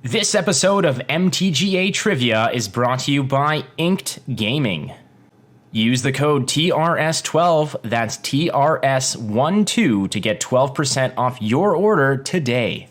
This episode of MTGA Trivia is brought to you by Inked Gaming. Use the code TRS12, that's TRS12, to get 12% off your order today.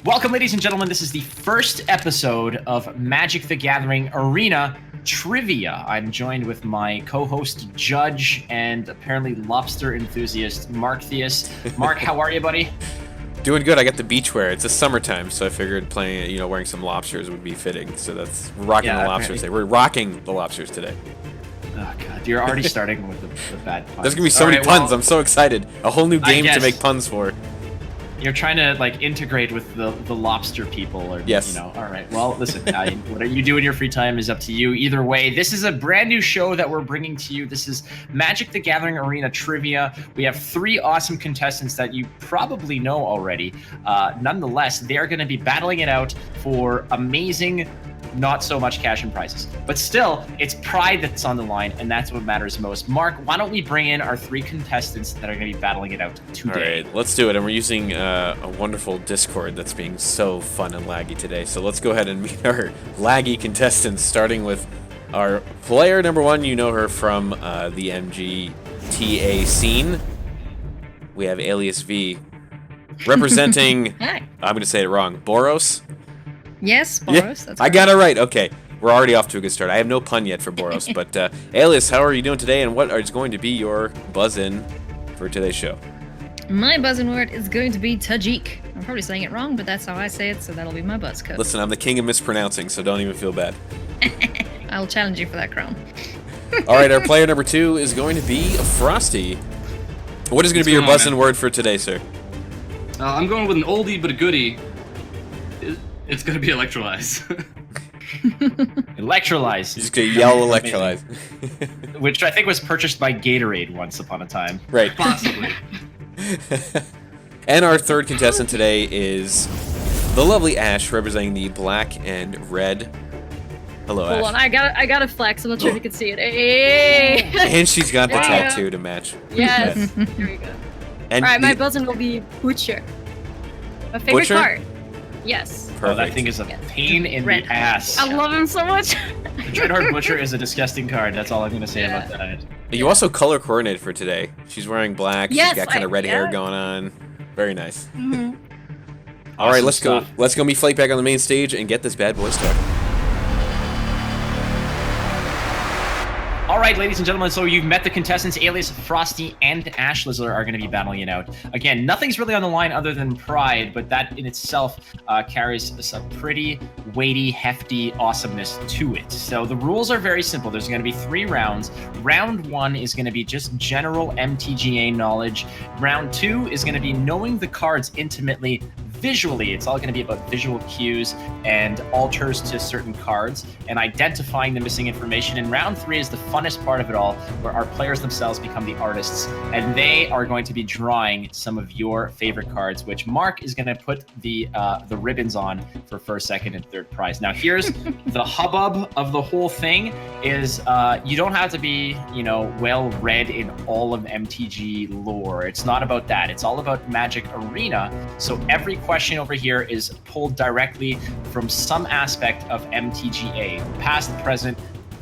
Welcome, ladies and gentlemen. This is the first episode of Magic the Gathering Arena Trivia. I'm joined with my co-host, judge, and apparently lobster enthusiast, Markthius. Mark, how are you, buddy? Doing good. I got the beach wear. It's the summertime, so I figured wearing some lobsters would be fitting. So that's rocking the lobsters today. We're rocking the lobsters today. Oh, God. You're already starting with the bad puns. There's going to be so many puns. I'm so excited. A whole new game to make puns for. You're trying to integrate with the lobster people, or yes. All right. Well, listen, whatever you do in your free time is up to you. Either way, this is a brand new show that we're bringing to you. This is Magic the Gathering Arena Trivia. We have three awesome contestants that you probably know already. Nonetheless, they're going to be battling it out for amazing, not so much cash and prizes, but still, it's pride that's on the line, and that's what matters most. Mark, why don't we bring in our three contestants that are going to be battling it out today? All right, let's do it. And we're using a wonderful Discord that's being so fun and laggy today. So let's go ahead and meet our laggy contestants, starting with our player number one. You know her from the MTGA scene. We have AliasV representing, I'm going to say it wrong, Boros. Yes, Boros. Yeah, that's I got it right. Okay, we're already off to a good start. I have no pun yet for Boros, but Alias, how are you doing today, and what is going to be your buzz-in for today's show? My buzz-in word is going to be Tajik. I'm probably saying it wrong, but that's how I say it, so that'll be my buzz code. Listen, I'm the king of mispronouncing, so don't even feel bad. I'll challenge you for that crown. All right, our player number two is going to be Frosty. What is going to be your buzz-in word for today, sir? I'm going with an oldie but a goodie. It's gonna be electrolyze. Electrolyze. You're just gonna yell electrolyze. Which I think was purchased by Gatorade once upon a time. Right. Possibly. And our third contestant today is the lovely Ash, representing the black and red. Hello, Ash. Hold on, I gotta flex. I'm not sure if you can see it. Hey! And she's got the tattoo to match. Yes. Here we go. And Alright, my buzz-in will be Butcher. My favorite card. Yes. Perfect. Oh, that thing is a pain in the ass. I love him so much. The Dreadhorde Butcher is a disgusting card. That's all I'm going to say about that. You also color coordinated for today. She's wearing black. Yes, she's got kind of red hair going on. Very nice. Mm-hmm. All right, let's go. Let's go meet Flake back on the main stage and get this bad boy started. All right, ladies and gentlemen, so you've met the contestants. Alias, Frosty, and Ashlizzlle are going to be battling it out. Again, nothing's really on the line other than pride, but that in itself carries some pretty weighty, hefty awesomeness to it. So the rules are very simple. There's going to be 3 rounds. Round 1 is going to be just general MTGA knowledge. Round 2 is going to be knowing the cards intimately visually. It's all going to be about visual cues and alters to certain cards and identifying the missing information. And round 3 is the funnest part of it all, where our players themselves become the artists, and they are going to be drawing some of your favorite cards, which Mark is going to put the ribbons on for first, second, and third prize. Now, here's the hubbub of the whole thing is you don't have to be, well read in all of MTG lore. It's not about that. It's all about Magic Arena. So every question over here is pulled directly from some aspect of MTGA, past, present,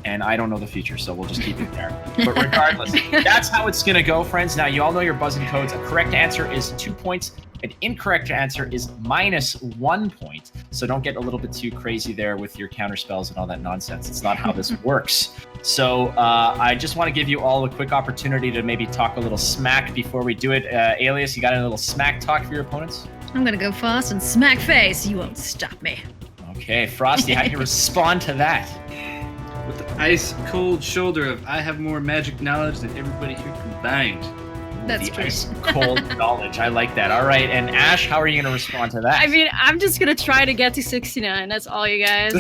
and I don't know the future, so we'll just keep it there. But regardless, that's how it's going to go, friends. Now, you all know your buzzing codes. A correct answer is 2 points. An incorrect answer is -1 point. So don't get a little bit too crazy there with your counter spells and all that nonsense. It's not how this works. So I just want to give you all a quick opportunity to maybe talk a little smack before we do it. Alias, you got a little smack talk for your opponents? I'm gonna go fast and smack face. You won't stop me. Okay, Frosty, how do you respond to that? With the ice cold shoulder of I have more magic knowledge than everybody here combined. That's the true. Ice cold knowledge. I like that. All right, and Ash, how are you going to respond to that? I mean, I'm just gonna try to get to 69. That's all, you guys.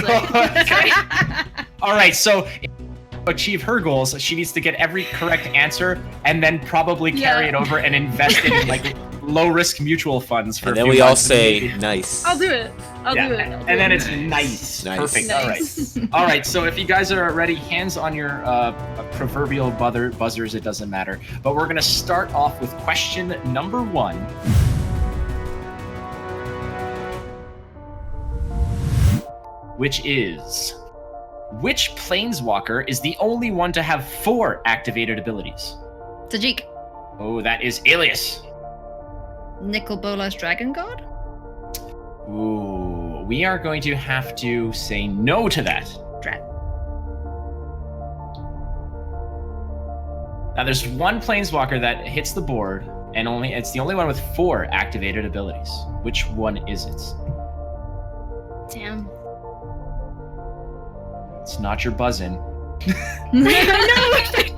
All right, so to achieve her goals, she needs to get every correct answer and then probably carry it over and invest in low risk mutual funds for. And then we all say nice. I'll do it. I'll Yeah, do it. and then it's nice. Nice. Perfect. Nice. All right. So if you guys are ready, hands on your proverbial buzzers. It doesn't matter. But we're gonna start off with question number 1. Which is, which planeswalker is the only one to have 4 activated abilities? Tajik. Oh, that is Alias. Nicol Bolas Dragon God? Ooh, we are going to have to say no to that. Drat. Now, there's one planeswalker that hits the board, and it's the only one with 4 activated abilities. Which one is it? Damn. It's not your buzzin'. No,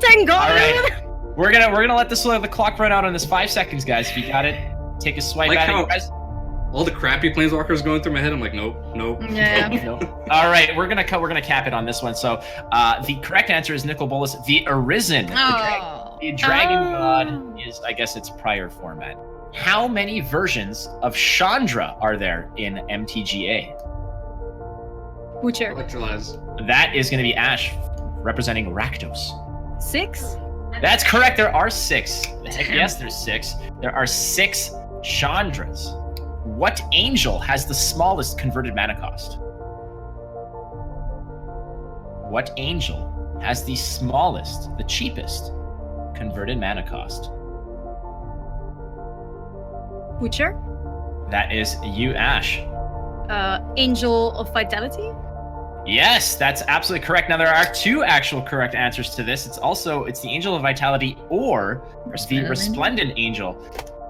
thank God. All right, we're gonna let the clock run out on this. 5 seconds, guys. If you got it, take a swipe Like at how- it, guys. All the crappy planeswalkers going through my head. I'm like, nope. Yeah. No. All right, we're gonna cap it on this one. So, the correct answer is Nicol Bolas, the Arisen. Oh. The Dragon God is, I guess, its prior format. How many versions of Chandra are there in MTGA? Butcher. Electrolyze. That is going to be Ash, representing Rakdos. 6? That's correct. There are 6. Damn. Yes, there's 6. There are 6 Chandras. What angel has the smallest converted mana cost? What angel has the smallest, the cheapest converted mana cost? Butcher. That is you, Ash. Angel of Vitality. Yes, that's absolutely correct. Now there are 2 actual correct answers to this. It's the Angel of Vitality or the Resplendent Angel.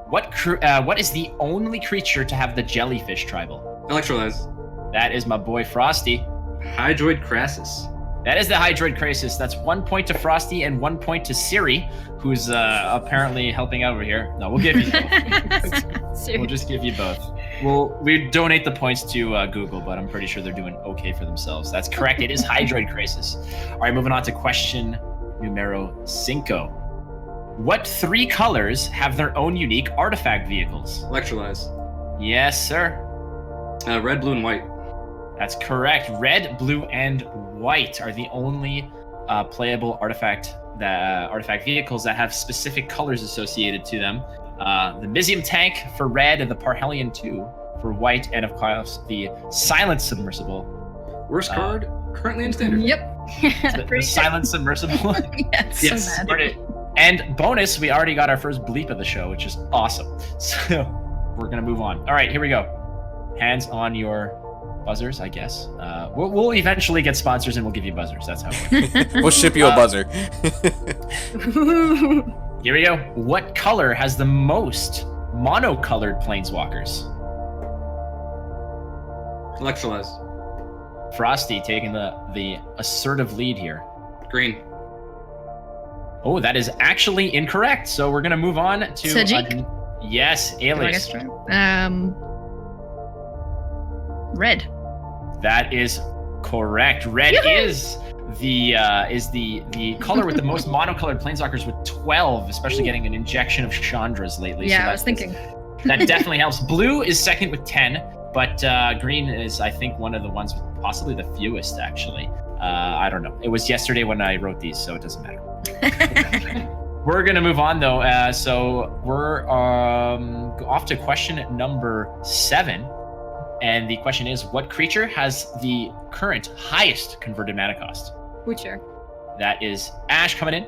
What is the only creature to have the Jellyfish tribal? Electrolyze. That is my boy Frosty. Hydroid Crassus. That is the Hydroid Krasis. That's 1 point to Frosty and 1 point to Siri, who's apparently helping out over here. No, we'll give you both. We'll just give you both. We donate the points to Google, but I'm pretty sure they're doing okay for themselves. That's correct. It is Hydroid Krasis. All right, moving on to question numero 5. What 3 colors have their own unique artifact vehicles? Electrolyze. Yes, sir. Red, blue, and white. That's correct. Red, blue, and white are the only playable artifact vehicles that have specific colors associated to them. The Mizium Tank for red, and the Parhelion 2 for white, and of course the Silent Submersible. Worst card currently in standard. Yep. The Silent Submersible. Yes. Yes. So bad. And bonus, we already got our first bleep of the show, which is awesome. So we're gonna move on. All right, here we go. Hands on your buzzers, I guess. We'll eventually get sponsors and we'll give you buzzers. That's how it works. We'll ship you a buzzer. Here we go. What color has the most monocolored planeswalkers? Electrolyze. Frosty taking the assertive lead here. Green. Oh, that is actually incorrect. So we're gonna move on to Tajik? Yes, Do I Alias. guess try? Red. That is correct. Red Yoo-hoo! is the color with the most monocolored planeswalkers with 12, especially getting an injection of Chandras lately. Yeah, so I was thinking. That definitely helps. Blue is second with 10, but green is, I think, one of the ones with possibly the fewest, actually. I don't know. It was yesterday when I wrote these, so it doesn't matter. We're going to move on, though. So we're off to question number 7. And the question is, what creature has the current highest converted mana cost? Butcher. That is Ash coming in.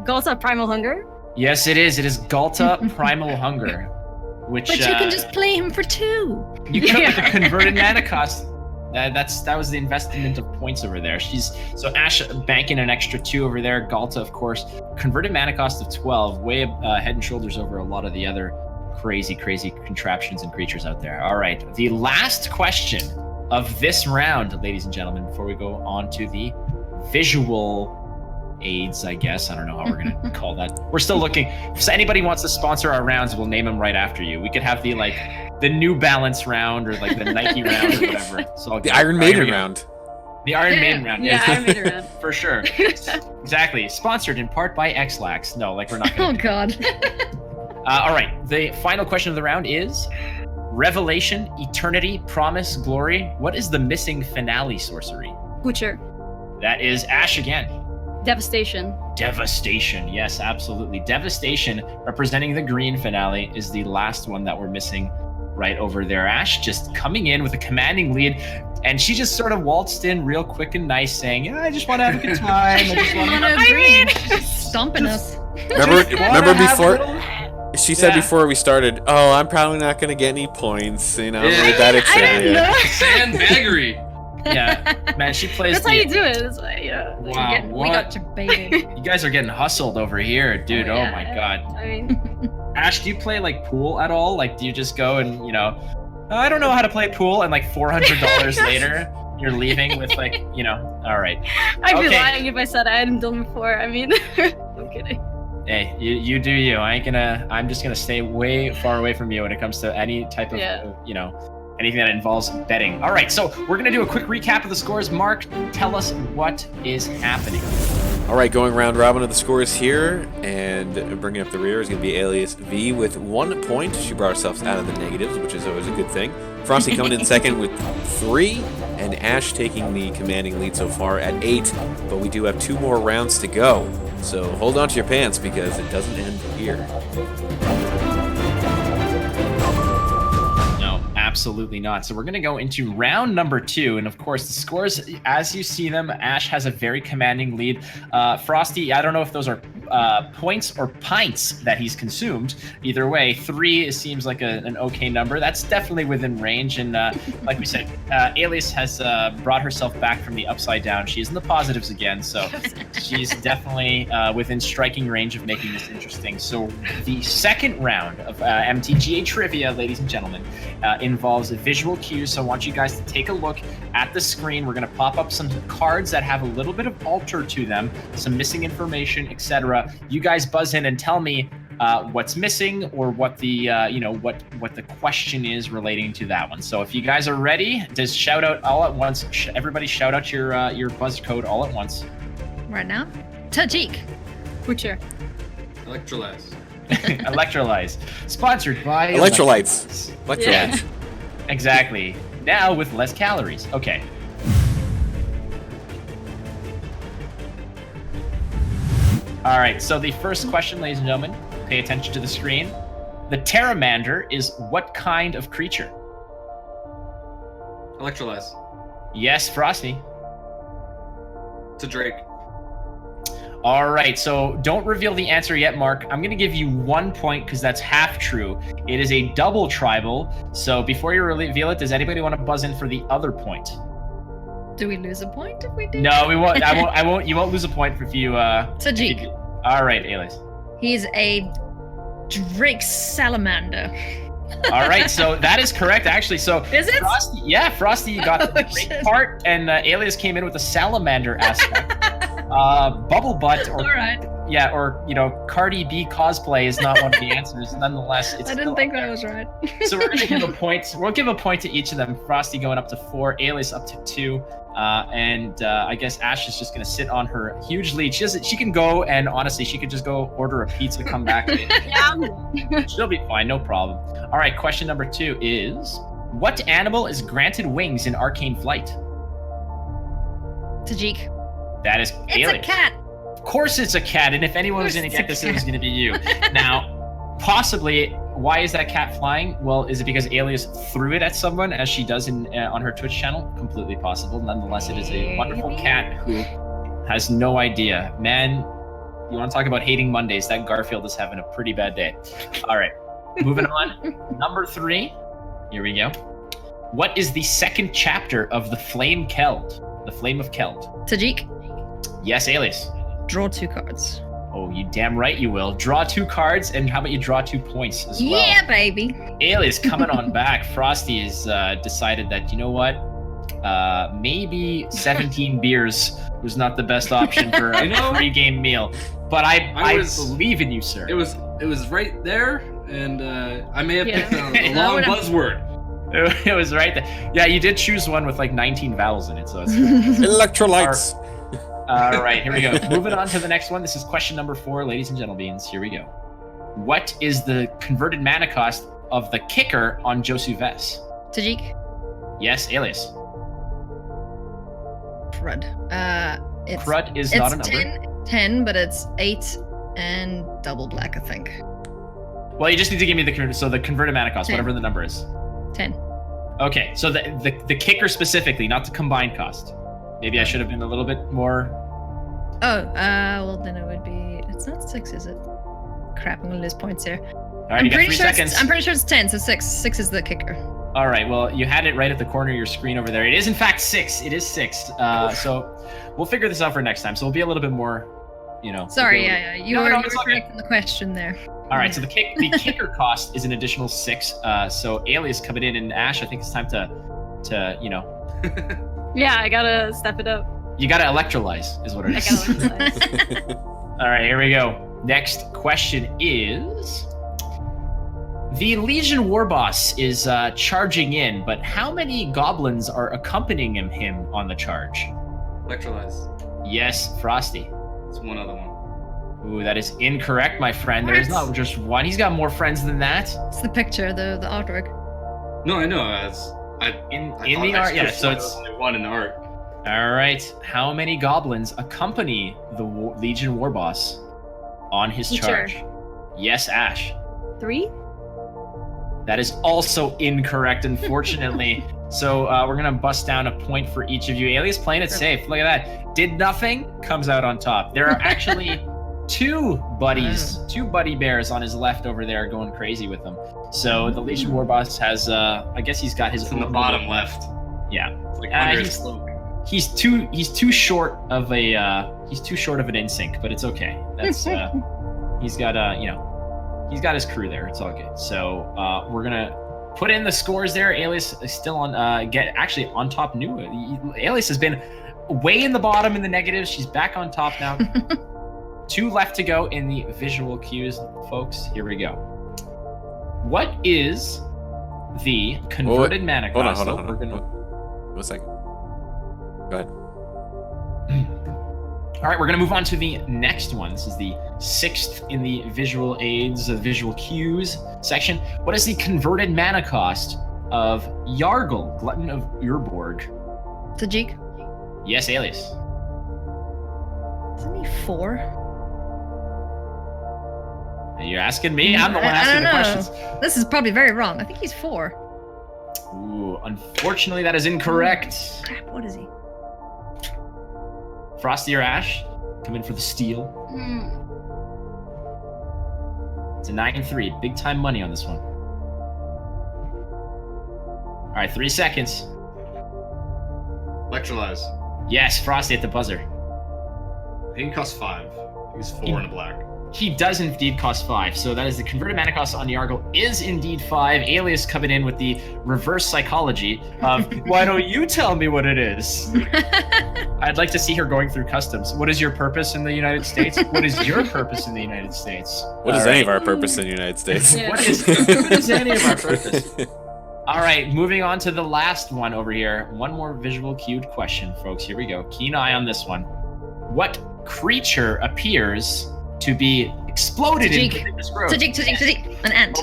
Galta Primal Hunger. Yes, it is. It is Galta Primal Hunger. Which, But you can just play him for 2. You could with the converted mana cost. That was the investment of points over there. So Ash banking an extra 2 over there. Galta, of course, converted mana cost of 12, way head and shoulders over a lot of the other crazy contraptions and creatures out there. All right, the last question of this round, ladies and gentlemen, before we go on to the visual aids, I guess. I don't know how we're gonna call that. We're still looking. If anybody wants to sponsor our rounds, we'll name them right after you. We could have the New Balance round or the Nike round or whatever. So The Iron Maiden round. The Iron Yeah. Maiden round. Yeah, I made it around. For sure. Exactly. Sponsored in part by Xlax. No, we're not Oh gonna do god. all right. The final question of the round is, Revelation, Eternity, Promise, Glory. What is the missing finale sorcery? Butcher. That is Ash again. Devastation. Devastation. Yes, absolutely. Devastation, representing the green finale, is the last one that we're missing right over there. Ash just coming in with a commanding lead. And she just sort of waltzed in real quick and nice, saying, yeah, I just want to have a good time. I just want to stomping us. Remember before? She said before we started, oh, I'm probably not going to get any points. You know, I'm really bad at trivia. Sandbaggery. Yeah, man, she plays. That's how you do it. That's why, Wow, We got debated. You guys are getting hustled over here, dude. Oh, my god. I mean, Ash, do you play like pool at all? Like, do you just go and I don't know how to play pool, and like $400 later, you're leaving with like, all right. I'd be lying if I said I hadn't done before. I mean, I'm kidding. Hey, you do you. I'm just gonna stay way far away from you when it comes to any type of, anything that involves betting. All right, so we're gonna do a quick recap of the scores. Mark, tell us what is happening. All right, going round robin of the scores here, and bringing up the rear is going to be AliasV with 1 point. She brought herself out of the negatives, which is always a good thing. Frosty coming in second with 3, and Ash taking the commanding lead so far at 8. But we do have 2 more rounds to go, so hold on to your pants because it doesn't end here. Absolutely not. So we're going to go into round number 2. And of course, the scores, as you see them, Ash has a very commanding lead. Frosty, I don't know if those are points or pints that he's consumed. Either way, 3 seems like an okay number. That's definitely within range. And like we said, Alias has brought herself back from the upside down. She is in the positives again. So she's definitely within striking range of making this interesting. So the second round of MTGA Trivia, ladies and gentlemen, involves visual cues. So I want you guys to take a look at the screen. We're going to pop up some cards that have a little bit of alter to them, some missing information, etc. You guys buzz in and tell me what's missing or what the what the question is relating to that one. So if you guys are ready, just shout out all at once. Everybody shout out your buzz code all at once. Right now, Tajik. Butcher. Electrolyze. Electrolyze. Sponsored by Electrolytes. Yeah. Exactly. Now with less calories. Okay. All right, so the first question, ladies and gentlemen, pay attention to the screen. The Pteramander is what kind of creature? Electrolyze. Yes, Frosty. It's a Drake. All right, so don't reveal the answer yet, Mark. I'm going to give you 1 point because that's half true. It is a double tribal. So before you reveal it, does anybody want to buzz in for the other point? Do we lose a point if we do? No, we won't. I won't. You won't lose a point if you. Tajik. All right, Alias. He's a Drake salamander. All right, so that is correct, actually. So is it? Frosty, you got the Drake part, and Alias came in with the salamander aspect. Bubble butt, or all right. Yeah, or Cardi B cosplay is not one of the answers. Nonetheless, it's. I didn't think that was right. So we're gonna give a point. We'll give a point to each of them. Frosty going up to 4, Alias up to 2, and I guess Ash is just gonna sit on her huge lead. She can go, and honestly, she could just go order a pizza, come back. Yeah. She'll be fine, no problem. All right, question number 2 is: what animal is granted wings in Arcane Flight? Tajik. That is Alias. It's a cat. Of course it's a cat, and if anyone was going to get this, it was going to be you. Now, possibly, why is that cat flying? Well, is it because Alias threw it at someone, as she does on her Twitch channel? Completely possible. Nonetheless, it is a wonderful cat who has no idea. Man, you want to talk about hating Mondays, that Garfield is having a pretty bad day. All right, moving on. Number 3, here we go. What is the second chapter of the Flame Keld? The Flame of Keld. Tajik. Yes, Alias. Draw 2 cards. Oh, you damn right you will. Draw 2 cards, and how about you draw 2 points as well? Yeah, baby. Alias coming on back. Frosty has decided that, you know what? Maybe 17 beers was not the best option for a pre-game meal. But I believe in you, sir. It was right there, and I may have picked a No, long buzzword. It was right there. Yeah, you did choose one with like 19 vowels in it, so it's Electrolytes. All right, here we go. Moving on to the next one. This is question number 4, ladies and gentlemen. Here we go. What is the converted mana cost of the kicker on Josu Vess? Tajik. Yes, Alias. Crud. It's Crud is not a number. 10, but it's 8 and double black, I think. Well, you just need to give me the converted mana cost, 10. whatever the number is. 10. Okay, so the kicker specifically, not the combined cost. Maybe I should have been a little bit more. Oh, well then it would be. It's not 6, is it? Crap, I'm gonna lose points here. All right, you got 3 seconds. I'm pretty sure it's 10, so 6. 6 is the kicker. All right, well, you had it right at the corner of your screen over there. It is in fact 6. It is 6. So we'll figure this out for next time. So we'll be a little bit more, Sorry, yeah. You were it's okay. correct in the question there. All right, so the kicker cost is an additional 6. So Alias coming in, and Ash, I think it's time to Yeah, I gotta step it up. You gotta electrolyze, is what it I is. gotta realize. All right, here we go. Next question is: the Legion War Boss is charging in, but how many goblins are accompanying him on the charge? Electrolyze. Yes, Frosty. It's one other one. Ooh, that is incorrect, my friend. There is not just one. He's got more friends than that. It's the picture, the artwork. No, I know. In the art, yeah. So it's only one in the art. all right. How many goblins accompany the Legion War Boss on his Teacher. charge? Yes, Ash. 3? That is also incorrect, unfortunately. So we're gonna bust down a point for each of you. Alias playing it safe. Look at that. Did nothing, comes out on top. There are actually two buddy bears on his left over there going crazy with him. So the Legion War Boss has, I guess he's got his. It's in the bottom left. Yeah. It's like under his cloak. He's too short of an in-sync, but it's okay. That's he's got he's got his crew there. It's all good. So we're gonna put in the scores there. Alias is still on actually on top new. Alias has been way in the bottom in the negatives. She's back on top now. 2 left to go in the visual cues, folks. Here we go. What is the converted mana cost? Hold on. 1 second. Go ahead. All right, we're going to move on to the next one. This is the 6th in the visual aids, visual cues section. What is the converted mana cost of Yargle, Glutton of Urborg? Tajik. Yes, Alias. Isn't he 4? You're asking me? I'm the one asking the questions. This is probably very wrong. I think he's 4. Ooh, unfortunately, that is incorrect. Crap, what is he? Frosty or Ash? Come in for the steal. It's a 9-3. Big time money on this one. All right, 3 seconds. Electrolyze. Yes, Frosty at the buzzer. I think it costs 5. He's 4 in the black. He does indeed cost 5. So that is the converted mana cost on Yargle is indeed 5. Alias coming in with the reverse psychology of, why don't you tell me what it is? I'd like to see her going through customs. What is your purpose in the United States? What is your purpose in the United States? What is any of our purpose in the United States? Yeah. What is any of our purpose? All right, moving on to the last one over here. One more visual cued question, folks. Here we go. Keen eye on this one. What creature appears to be exploded Tajik. in this grove? Tajik. An ant.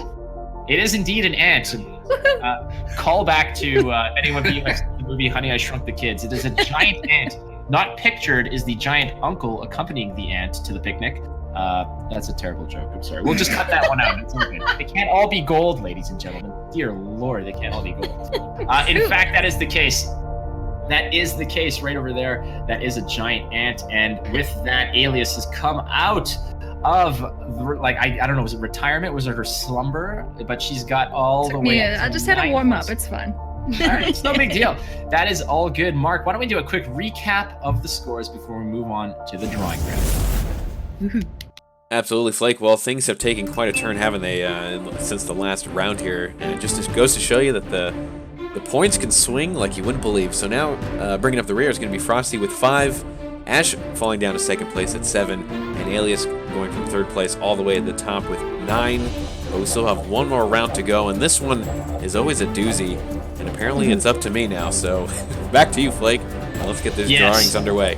It is indeed an ant. Call back to anyone who likes the movie Honey, I Shrunk the Kids. It is a giant ant. Not pictured is the giant uncle accompanying the ant to the picnic. That's a terrible joke. I'm sorry. We'll just cut that one out. It's okay. They can't all be gold, ladies and gentlemen. Dear Lord, they can't all be gold. In fact, that is the case. That is the case right over there. That is a giant ant. And with that, Alias has come out of, I don't know, was it retirement? Was it her slumber? But she's got all the way. I just had a warm up. It's fine. All right, it's no big deal. That is all good. Mark, why don't we do a quick recap of the scores before we move on to the drawing room? Absolutely, Flake. Well, things have taken quite a turn, haven't they, since the last round here. And it just goes to show you that the points can swing like you wouldn't believe. So now, bringing up the rear is going to be Frosty with 5, Ash falling down to 2nd place at 7, and Alias going from 3rd place all the way at the top with 9. But we still have one more round to go, and this one is always a doozy. And apparently it's up to me now, so back to you, Flake. Let's get these drawings underway.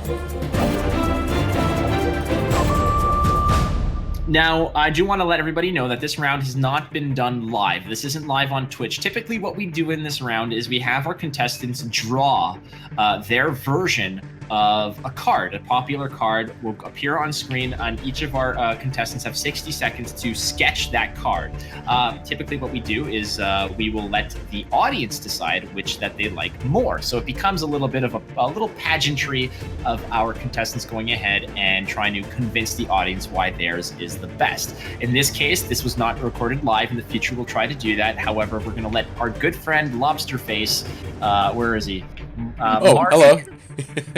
Now, I do want to let everybody know that this round has not been done live. This isn't live on Twitch. Typically, what we do in this round is we have our contestants draw their version of a card. A popular card will appear on screen, and each of our contestants have 60 seconds to sketch that card. Typically, what we do is we will let the audience decide which that they like more. So it becomes a little bit of a little pageantry of our contestants going ahead and trying to convince the audience why theirs is the best. In this case, this was not recorded live. In the future, we'll try to do that. However, we're going to let our good friend Lobsterface, where is he? Mark, hello.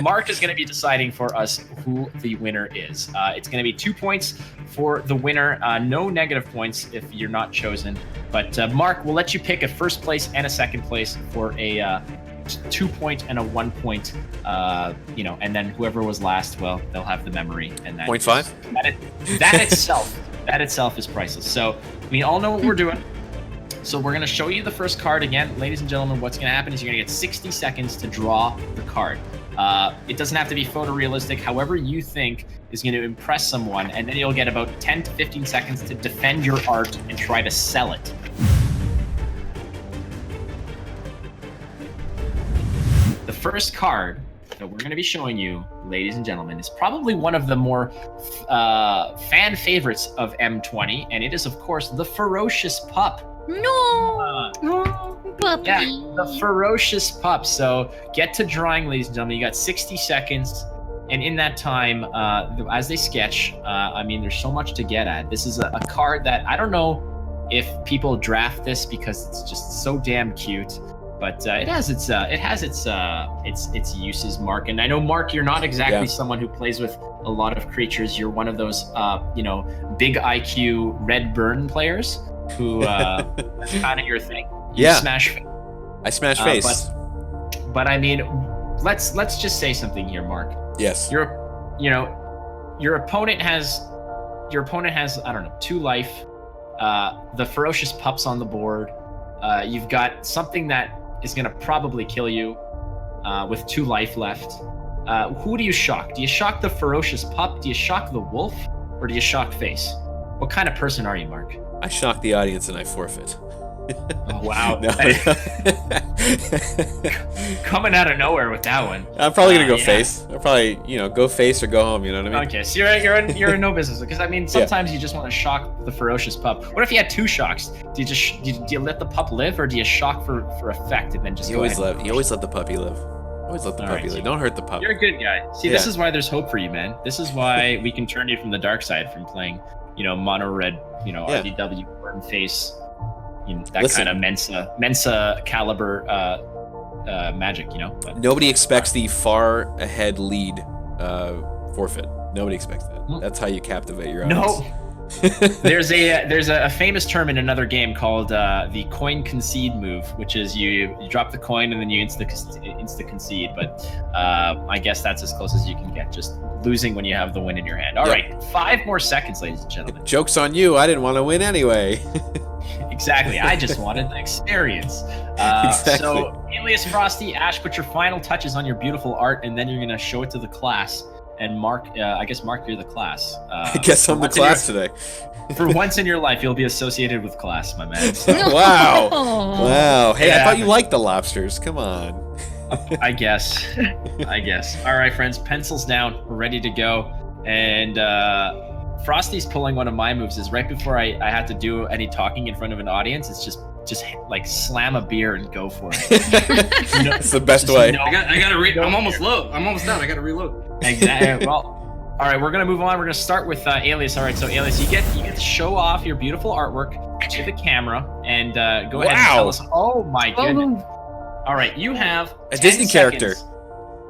Mark is going to be deciding for us who the winner is. It's going to be 2 points for the winner. No negative points if you're not chosen. But Mark, we'll let you pick a first place and a second place for a 2 point and a 1 point. And then whoever was last, well, they'll have the memory. And that 0.5? That itself is priceless. So we all know what we're doing. So we're going to show you the first card again. Ladies and gentlemen, what's going to happen is you're going to get 60 seconds to draw the card. It doesn't have to be photorealistic, however you think is going to impress someone, and then you'll get about 10 to 15 seconds to defend your art and try to sell it. The first card that we're going to be showing you, ladies and gentlemen, is probably one of the more fan favorites of M20, and it is, of course, the Ferocious Pup. No! Puppy. Yeah, the Ferocious Pup. So get to drawing, ladies and gentlemen. You got 60 seconds, and in that time, as they sketch, there's so much to get at. This is a card that I don't know if people draft this because it's just so damn cute, but it has its uses, Mark. And I know, Mark, you're not exactly someone who plays with a lot of creatures. You're one of those, big IQ red burn players. Who that's kind of your thing. You smash face. I smash face. But I mean, let's just say something here, Mark. Yes. Your opponent has I don't know, 2 life. The Ferocious Pup's on the board. You've got something that is gonna probably kill you with 2 life left. Who do you shock? Do you shock the Ferocious Pup? Do you shock the wolf? Or do you shock face? What kind of person are you, Mark? I shock the audience and I forfeit. Oh, wow. Coming out of nowhere with that one. I'm probably gonna go face. I'll probably, go face or go home. You know what I mean? Okay, so you're in no business because I mean sometimes you just want to shock the Ferocious Pup. What if you had 2 shocks? Do you let the pup live, or do you shock for effect and then just You always let the puppy live. Always let the puppy live. Don't hurt the pup. You're a good guy. See, this is why there's hope for you, man. This is why we can turn you from the dark side, from playing, mono red, RDW burn face. That kind of Mensa caliber magic, But, nobody expects the far ahead lead forfeit. Nobody expects that. That's how you captivate your audience. No. There's a famous term in another game called the coin concede move, which is you drop the coin and then you insta concede. But I guess that's as close as you can get, just losing when you have the win in your hand. All right, 5 more seconds, ladies and gentlemen. Joke's on you. I didn't want to win anyway. Exactly. I just wanted the experience. Exactly. So, Alias Frosty, Ash, put your final touches on your beautiful art, and then you're going to show it to the class. And Mark, I guess, Mark, you're the class. I guess I'm the class today. For once in your life, you'll be associated with class, my man. So. Wow. Wow. Hey, I thought you liked the lobsters. Come on. I guess. All right, friends, pencils down. We're ready to go. And Frosty's pulling one of my moves. Is right before I have to do any talking in front of an audience, it's just like slam a beer and go for it. It's the best way. I gotta I'm almost low. I'm almost done. I gotta reload. Exactly. Well, all right, we're gonna move on. We're gonna start with Alias. All right, so Alias, you get to show off your beautiful artwork to the camera and go ahead and tell us. Oh my goodness! All right, you have a Disney character.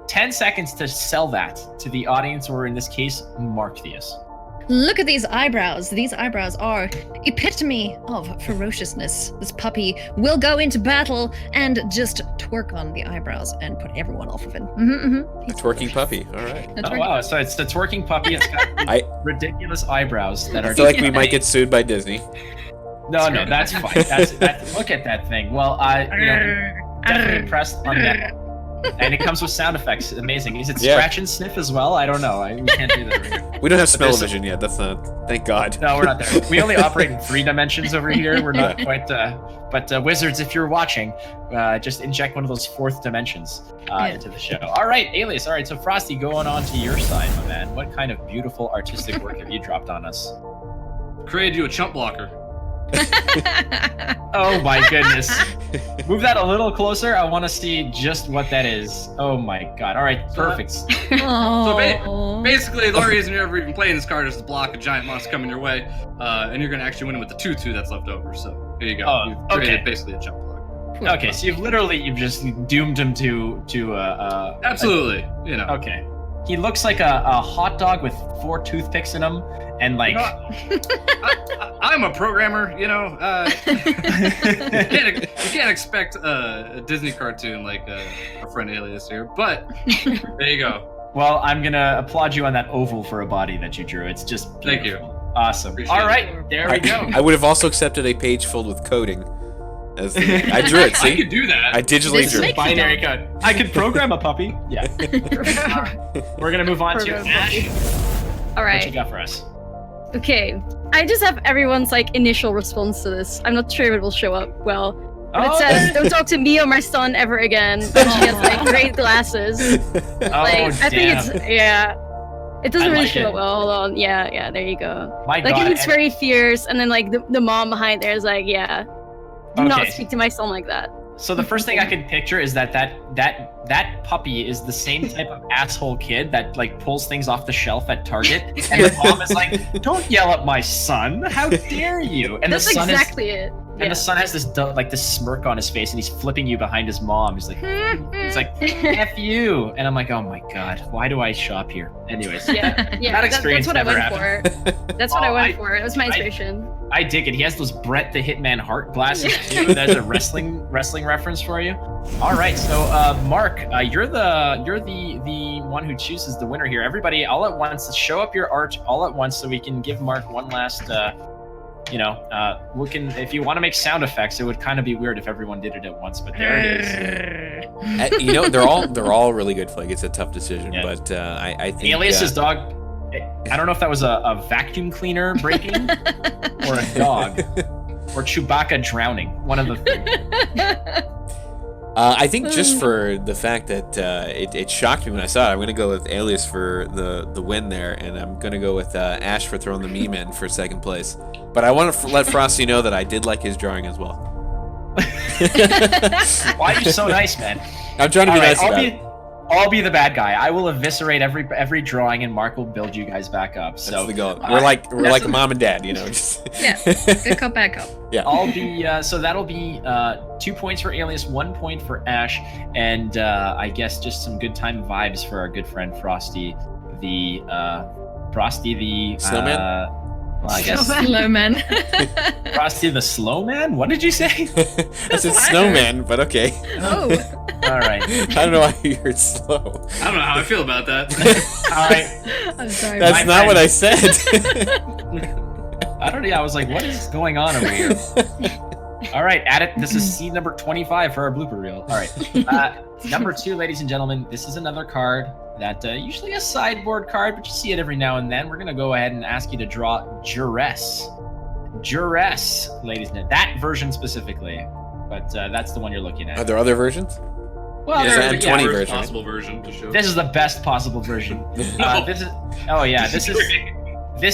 10 seconds to sell that to the audience, or in this case, Markthius. Look at these eyebrows. These eyebrows are epitome of ferociousness. This puppy will go into battle and just twerk on the eyebrows and put everyone off of it. A twerking puppy. All right. Oh, wow. So it's the twerking puppy. It's got ridiculous eyebrows that are... I feel like we might get sued by Disney. No, that's fine. That's look at that thing. Well, definitely impressed on that. And it comes with sound effects. Amazing. Is it Yeah. scratch and sniff as well? I don't know. We can't do that right here. We don't have smell there's- vision yet. That's not. Thank God. No, we're not there. We only operate in 3 dimensions over here. We're not quite. But wizards, if you're watching, just inject one of those 4th dimensions into the show. All right, Alias. All right, so Frosty, going on to your side, my man. What kind of beautiful artistic work have you dropped on us? Created you a chump blocker. Oh my goodness. Move that a little closer. I want to see just what that is. Oh my god. All right, perfect. Oh. Basically, the only reason you're ever even playing this card is to block a giant monster coming your way, and you're gonna actually win it with the 2/2 that's left over. So here you go. Oh, You've created okay. basically a chump blocker. Okay, so you've just doomed him to Absolutely. You know. Okay. He looks like a hot dog with 4 toothpicks in him, and like. I'm a programmer, you know. You can't expect a Disney cartoon like our friend Alias here, but there you go. Well, I'm gonna applaud you on that oval for a body that you drew. It's just Thank beautiful. Awesome. Appreciate All right, there we go. I would have also accepted a page filled with coding. I drew it. I See, could do that. I digitally This drew it. makes- Binary code. I could program a puppy. Yeah. We're gonna move on to Program a Ash. All What you right. got for us? Okay. I just have everyone's like initial response to this. I'm not sure if it will show up well. But it says, "Don't talk to me or my son ever again." And she has like great glasses. Like I think it's It doesn't I really like show it. up well. Hold on. Yeah. There you go. My Like god. it's very fierce, and then like the mom behind there is like, "Yeah, do not Okay. speak to my son like that." So the first thing I can picture is that puppy is the same type of asshole kid that like pulls things off the shelf at Target, and the mom is like, "Don't yell at my son! How dare you!" And That's the son exactly it. and the son has this this smirk on his face, and he's flipping you behind his mom. He's like, "F you!" And I'm like, "Oh my god, why do I shop here?" Anyways, Yeah, That experience that's what I never went for. That's what I went for. It was my I- inspiration. I dig it. He has those Brett the Hitman Hart glasses too. That's a wrestling reference for you. All right, so Mark, you're the one who chooses the winner here. Everybody, all at once, show up your art all at once so we can give Mark one last. If you want to make sound effects, it would kind of be weird if everyone did it at once. But there it is. You know, they're all really good. Like it's a tough decision, Yeah. but I think Alias's dog. I don't know if that was a vacuum cleaner breaking or a dog or Chewbacca drowning. One of the things. I think just for the fact that it shocked me when I saw it, I'm gonna go with Alias for the win there, and I'm gonna go with Ash for throwing the meme in for 2nd place. But I want to let Frosty know that I did like his drawing as well. Why are you so nice, man? I'm trying to be All right, nice about it. I'll be the bad guy. I will eviscerate every drawing, and Mark will build you guys back up. That's So the goal. We're like a mom and dad, you know. Just Yeah. Good cop, bad cop. yeah. I'll be so that'll be 2 points for Alias, 1 point for Ash, and I guess just some good time vibes for our good friend Frosty the Snowman? Well, I guess Slow man. Frosty the slow man. What did you say? I said snowman, but okay. Oh. All right, I don't know why you heard slow. I don't know how I feel about that. all right. I'm sorry. That's My not what I friend. said. I don't know. I was like, what is going on over here? All right, add it. This is seed number 25 for our blooper reel. All right. Number 2, ladies and gentlemen, this is another card that usually a sideboard card, but you see it every now and then. We're going to go ahead and ask you to draw Duress. Duress, ladies and gentlemen. That version specifically, but that's the one you're looking Are at. there other versions? Well, Is there- that yeah, 20 Worst version? possible version to show. this is the best possible version. This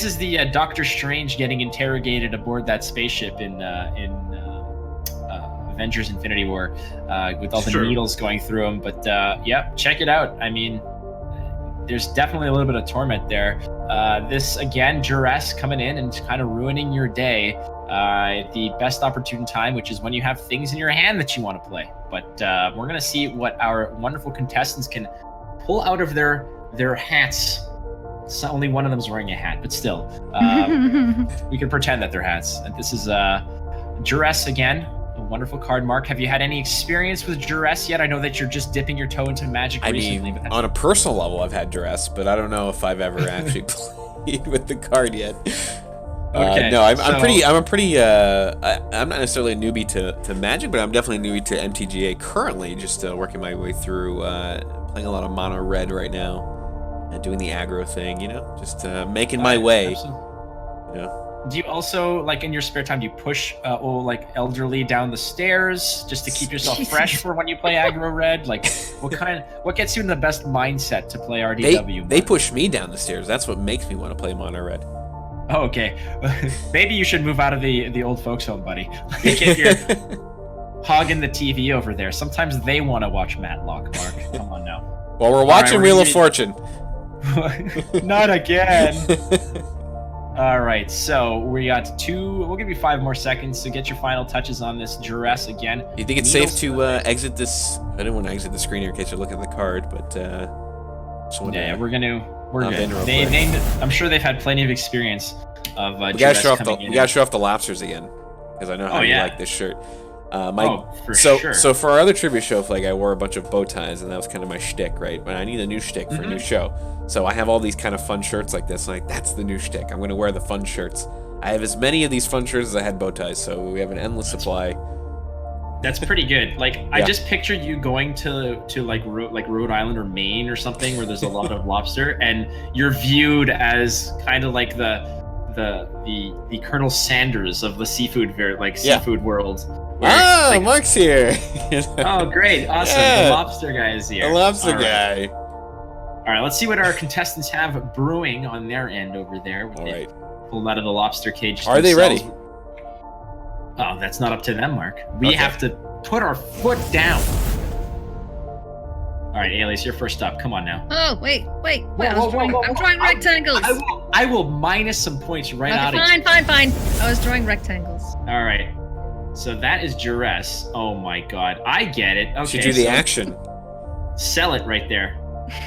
is the Doctor Strange getting interrogated aboard that spaceship in Avengers Infinity War with all the Sure. needles going through him. But yeah, check it out. I mean, there's definitely a little bit of torment there. This, again, Duress coming in and kind of ruining your day at the best opportune time, which is when you have things in your hand that you want to play. But we're going to see what our wonderful contestants can pull out of their hats. So only one of them is wearing a hat, but still, we can pretend that they're hats. And this is Duress again, a wonderful card. Mark, have you had any experience with Duress yet? I know that you're just dipping your toe into Magic I recently. mean, But on a personal level, I've had duress, but I don't know if I've ever actually played with the card yet. No, I'm not necessarily a newbie to Magic, but I'm definitely a newbie to MTGA currently. Just working my way through, playing a lot of mono red right now, and doing the aggro thing. You know, just making my way. Absolutely. You know. Do you also, like, in your spare time, do you push like elderly down the stairs just to keep yourself fresh for when you play aggro red? Like, what gets you in the best mindset to play RDW? They push me down the stairs. That's what makes me want to play mono red. Oh, okay. Maybe you should move out of the old folks home, buddy. Like, if you're hogging the TV over there, sometimes they want to watch Matlock, Mark. Come on now. Well, we're watching Wheel of Fortune. Not again. All right, so we got 2. We'll give you 5 more seconds to get your final touches on this duress again. You think it's safe to exit this? I didn't want to exit the screen here in case you're looking at the card, but yeah, we're good. I'm sure they've had plenty of experience of we gotta show off the lobsters again, because I know how you like this shirt. So for our other trivia show, Flake, I wore a bunch of bow ties, and that was kind of my shtick, right? But I need a new shtick for a new show. So I have all these kind of fun shirts like this. Like, that's the new shtick. I'm going to wear the fun shirts. I have as many of these fun shirts as I had bow ties, so we have an endless supply. That's pretty good. Like, I just pictured you going to like Rhode Island or Maine or something where there's a lot of lobster, and you're viewed as kind of like the Colonel Sanders of the seafood seafood world. Mark's here. Oh, great. Awesome. Yeah. The lobster guy is here. The lobster guy. All right, let's see what our contestants have brewing on their end over there. All right. Pulled out of the lobster cage. Are they ready? Oh, that's not up to them, Mark. We have to put our foot down. All right, Alias, you're first up. Come on now. Oh, wait. I'm drawing rectangles. I will minus some points out of you. Fine. I was drawing rectangles. All right. So that is duress. Oh my god. I get it. Okay. Should do the action. Sell it right there.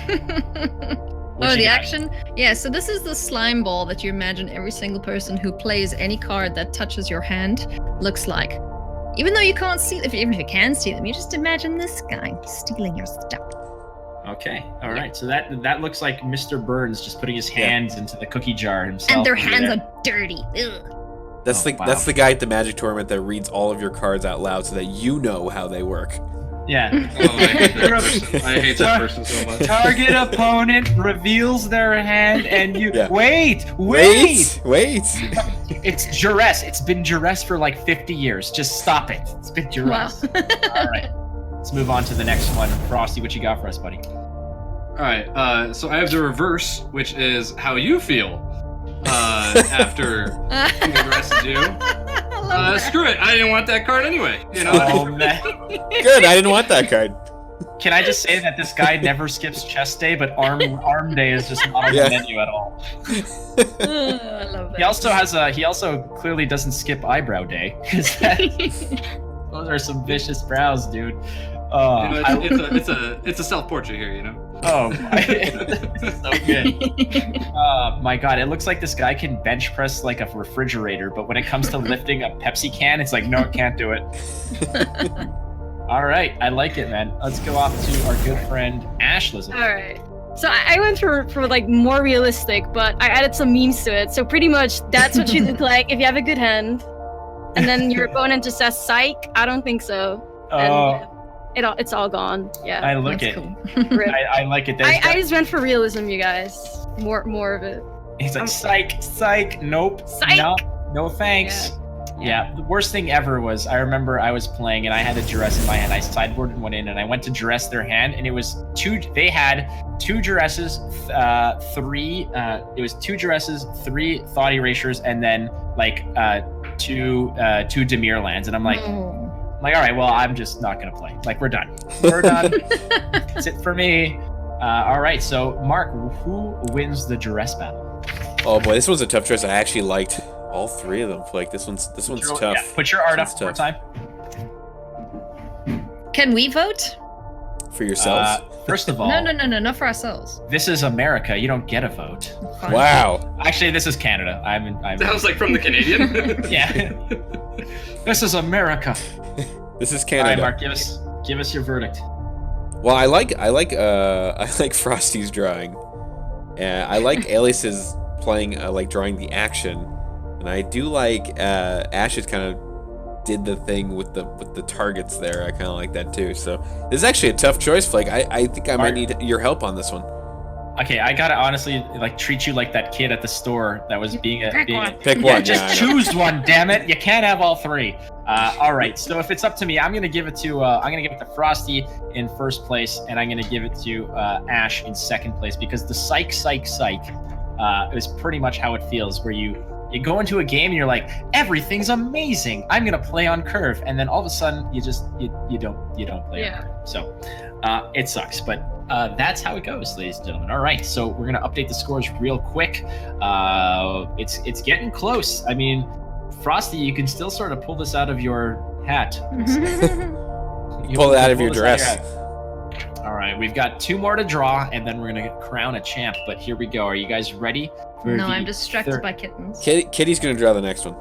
The action? Yeah, so this is the slime ball that you imagine every single person who plays any card that touches your hand looks like. Even though you can't see them, even if you can see them, you just imagine this guy stealing your stuff. Okay, all right. So that looks like Mr. Burns just putting his hands into the cookie jar himself. And their hands are dirty. Ugh. That's the guy at the Magic tournament that reads all of your cards out loud so that you know how they work. Yeah. I hate that person so much. Target opponent reveals their hand, and you wait. It's duress. It's been duress for like 50 years. Just stop it. It's been duress. Wow. All right. Let's move on to the next one. Frosty, what you got for us, buddy? All right. So I have the reverse, which is how you feel after the rest of you. Screw it. I didn't want that card anyway. You know. Oh, man. Good. I didn't want that card. Can I just say that this guy never skips chest day, but arm day is just not on the menu at all. I love that. He also clearly doesn't skip eyebrow day. Those are some vicious brows, dude. It's a self-portrait here, you know. Oh, this is so good. My God, it looks like this guy can bench press like a refrigerator, but when it comes to lifting a Pepsi can, it's like, no, it can't do it. All right, I like it, man. Let's go off to our good friend Ashlizzlle. All right. So I went for like more realistic, but I added some memes to it. So pretty much that's what you look like if you have a good hand, and then your opponent just says "psych." I don't think so. It's all gone. Yeah. I like it. Cool. I like it. I just went for realism, you guys. More of it. He's like, psych, nope. Psych. No thanks. Yeah. The worst thing ever was, I remember I was playing and I had a duress in my hand. I sideboarded one in and I went to duress their hand, and it was they had 2 duresses, 2 duresses, 3 thought erasures, and then like 2 Dimir lands. And I'm like, all right, well, I'm just not gonna play. Like, we're done. That's it for me. All right, so Mark, who wins the duress battle? Oh boy, this one's a tough choice. I actually liked all 3 of them. Like, this one's tough. Yeah, put your art up one more time. Can we vote? For yourselves? First of all, no, not for ourselves. This is America. You don't get a vote. Fine. Wow. Actually, this is Canada. Sounds like from the Canadian. Yeah. This is America. This is Canada. All right, Mark, give us your verdict. Well, I like Frosty's drawing. I like Alias's playing, like drawing the action. And I do like Ash has kind of did the thing with the targets there. I kind of like that too. So this is actually a tough choice, Flake. I think I might need your help on this one. Okay, I gotta honestly like treat you like that kid at the store that was being Pick one. Just choose one, damn it! You can't have all three. All right, so if it's up to me, I'm gonna give it to Frosty in first place, and I'm gonna give it to Ash in second place because the psych is pretty much how it feels. Where you go into a game and you're like, everything's amazing. I'm gonna play on curve, and then all of a sudden you don't play on curve. So it sucks, but. That's how it goes, ladies and gentlemen. All right, so we're gonna update the scores real quick. It's getting close. I mean, Frosty, you can still sort of pull this out of your hat. Pull it out of your dress. All right, we've got 2 more to draw, and then we're gonna crown a champ. But here we go. Are you guys ready? No, I'm distracted by kittens. Kitty's gonna draw the next one.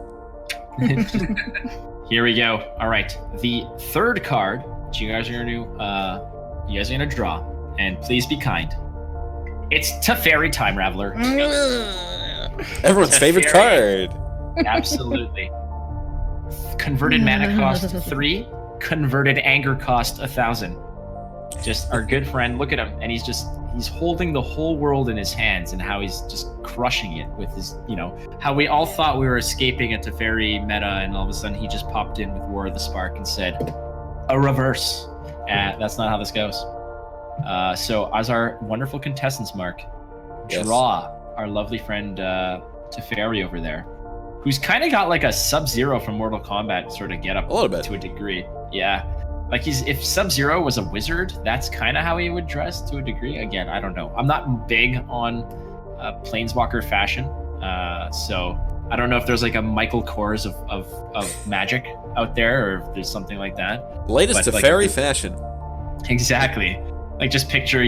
Here we go. All right, the third card that you guys are gonna draw. And please be kind. It's Teferi Time Raveler. Everyone's favorite card. Absolutely. Converted mana cost 3. Converted anger cost 1,000. Just our good friend. Look at him, and he's holding the whole world in his hands, and how he's just crushing it with his, how we all thought we were escaping a Teferi meta, and all of a sudden he just popped in with War of the Spark and said, a reverse. That's not how this goes. So as our wonderful contestants, Mark, draw our lovely friend Teferi over there, who's kind of got like a Sub-Zero from Mortal Kombat sort of get up a little bit to a degree. Yeah, like if Sub-Zero was a wizard, that's kind of how he would dress to a degree. Again, I don't know. I'm not big on Planeswalker fashion, so I don't know if there's like a Michael Kors of magic out there, or if there's something like that. Latest Teferi fashion. Exactly. Like, just picture,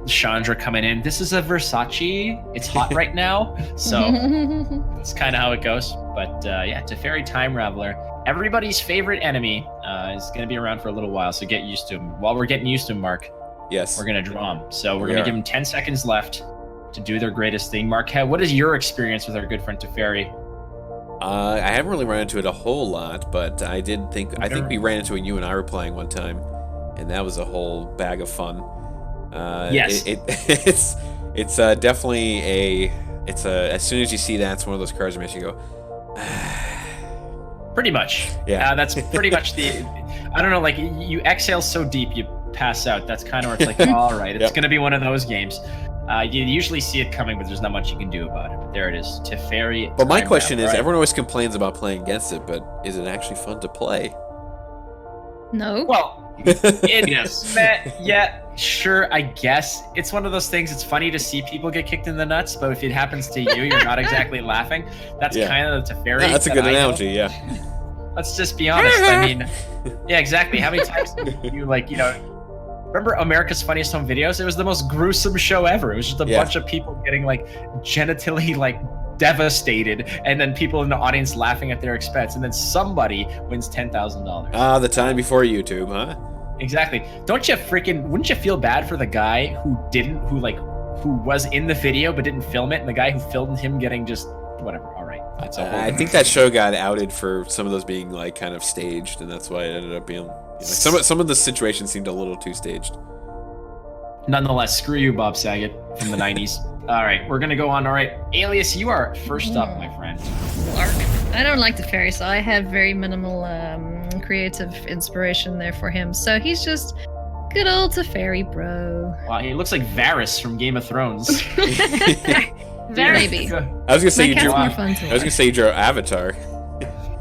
Chandra coming in. This is a Versace. It's hot right now. So it's kind of how it goes. But yeah, Teferi Time Raveler, everybody's favorite enemy, is going to be around for a little while. So get used to him. While we're getting used to him, Mark, yes, we're going to draw him. So we're going to give him 10 seconds left to do their greatest thing. Marquette, what is your experience with our good friend Teferi? I haven't really run into it a whole lot, but I think we ran into it. You and I were playing one time. And that was a whole bag of fun. Yes. It's definitely as soon as you see that, it's one of those cards that makes you go, pretty much. Yeah. That's pretty much I don't know, like you exhale so deep, you pass out. That's kind of where it's like, all right, it's going to be one of those games. You usually see it coming, but there's not much you can do about it. But there it is, Teferi. But my question is, everyone always complains about playing against it, but is it actually fun to play? No. Well, yeah, sure, I guess. It's one of those things, it's funny to see people get kicked in the nuts, but if it happens to you, you're not exactly laughing. That's kind of the Teferi. Yeah, that's a good analogy, yeah. Let's just be honest. I mean, yeah, exactly. How many times did you, remember America's Funniest Home Videos? It was the most gruesome show ever. It was just a bunch of people getting, genitally, devastated, and then people in the audience laughing at their expense, and then somebody wins $10,000. Ah, the time before YouTube, huh? Exactly. Wouldn't you feel bad for the guy who was in the video but didn't film it, and the guy who filmed him getting just whatever? All right. I think that show got outed for some of those being kind of staged, and that's why it ended up being some of the situations seemed a little too staged. Nonetheless, screw you, Bob Saget from the 90s. All right, we're gonna go on. All right, Alias, you are first up, my friend. Lark. I don't like Teferi, so I had very minimal creative inspiration there for him. So he's just good old Teferi, bro. Wow, he looks like Varys from Game of Thrones. Maybe. I was gonna say you drew Avatar.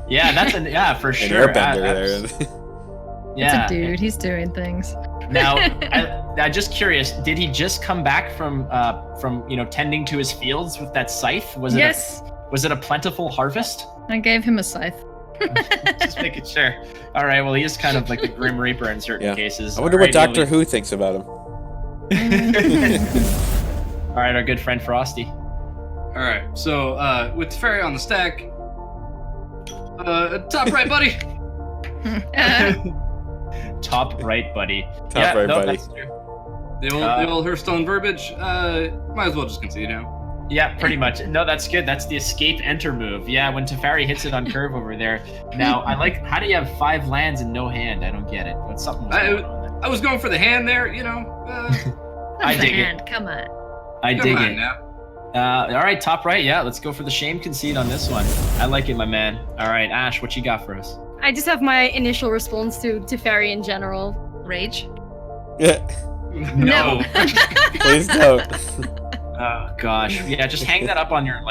Yeah, that's for sure. An airbender there. Yeah, it's a dude. He's doing things. Now, I'm just curious. Did he just come back from tending to his fields with that scythe? Was it a plentiful harvest? I gave him a scythe. Just making sure. All right. Well, he is kind of like the Grim Reaper in certain cases. I wonder what Doctor Who thinks about him. All right, our good friend Frosty. All right. So with Teferi on the stack, top right, buddy. Top right, buddy. Top right, buddy. That's true. The old Hearthstone verbiage. Might as well just concede now. Yeah, pretty much. No, that's good. That's the escape enter move. Yeah, when Teferi hits it on curve over there. Now, I like. How do you have 5 lands and no hand? I don't get it. What's something? I was going for the hand there, you know. I dig hand. it. Come on. I Come dig on it. now. All right, top right. Yeah, let's go for the shame concede on this one. I like it, my man. All right, Ash, what you got for us? I just have my initial response to Teferi in general. Rage. No. Please don't. Oh gosh. Yeah, just hang that up on your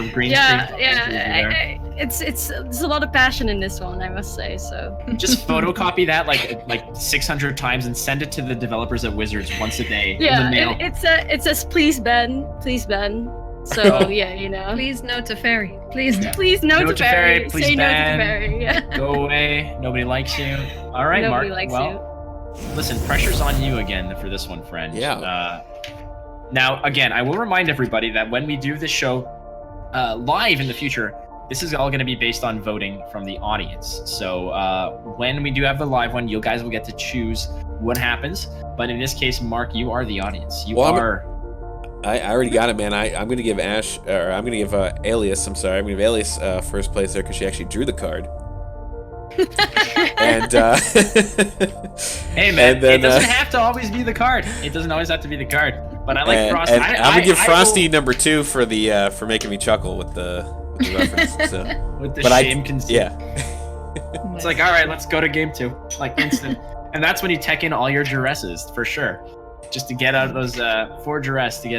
green Yeah, screen. yeah. It's there's a lot of passion in this one, I must say. So Just photocopy that like 600 times and send it to the developers at Wizards once a day. in the yeah, mail. it says please Ben. So Oh. yeah, you know. Please no Teferi. Please no. Please no No to Teferi. Teferi, please Say ban. no to Teferi. Yeah. Go away. Nobody likes you. All right, Nobody Mark. likes well, listen, pressure's on you again for this one, friend. Yeah. Now, again, I will remind everybody that when we do this show live in the future, this is all going to be based on voting from the audience. So when we do have the live one, you guys will get to choose what happens. But in this case, Mark, you are the audience. You are. I already got it, man. I'm gonna give Alias. I'm sorry. I'm gonna give Alias first place there because she actually drew the card. And Hey man, and then, it doesn't have to always be the card. It doesn't always have to be the card. But I like Frosty. And I'm gonna give I Frosty number 2 for the for making me chuckle with the reference. So. with the But shame conceit. Yeah. It's like, all right, let's go to game 2, like instant. And that's when you tech in all your duresses for sure, just to get out of those 4 duress to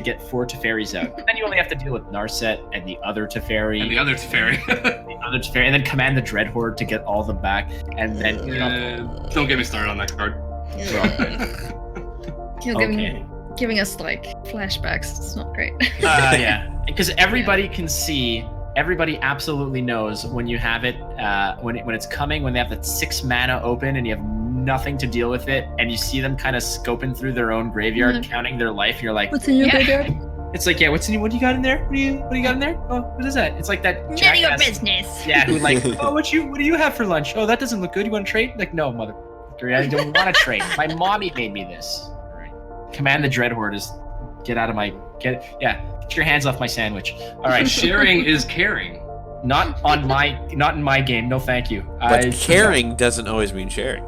get 4 Teferis out. And then you only have to deal with Narset and the other Teferi. And the other Teferi. And then command the Dread Horde to get all of them back. And then Don't get me started on that card. You're giving us like flashbacks. It's not great. Yeah, because everybody can see. Everybody absolutely knows when you have it, when it's coming, when they have that 6 mana open and you have nothing to deal with it, and you see them kind of scoping through their own graveyard, counting their life. You're like, What's in your graveyard? it's like, yeah, what do you got in there? What do you got in there? Oh, what is that? It's like that. None of your jackass- business. Yeah, who like, oh, what do you have for lunch? Oh, that doesn't look good. You want to trade? Like, no, motherfucker, I don't want to trade. My mommy made me this. All right. Command the Dread Horde is get your hands off my sandwich. All right. Sharing is caring. Not in my game. No, thank you. But caring doesn't always mean sharing.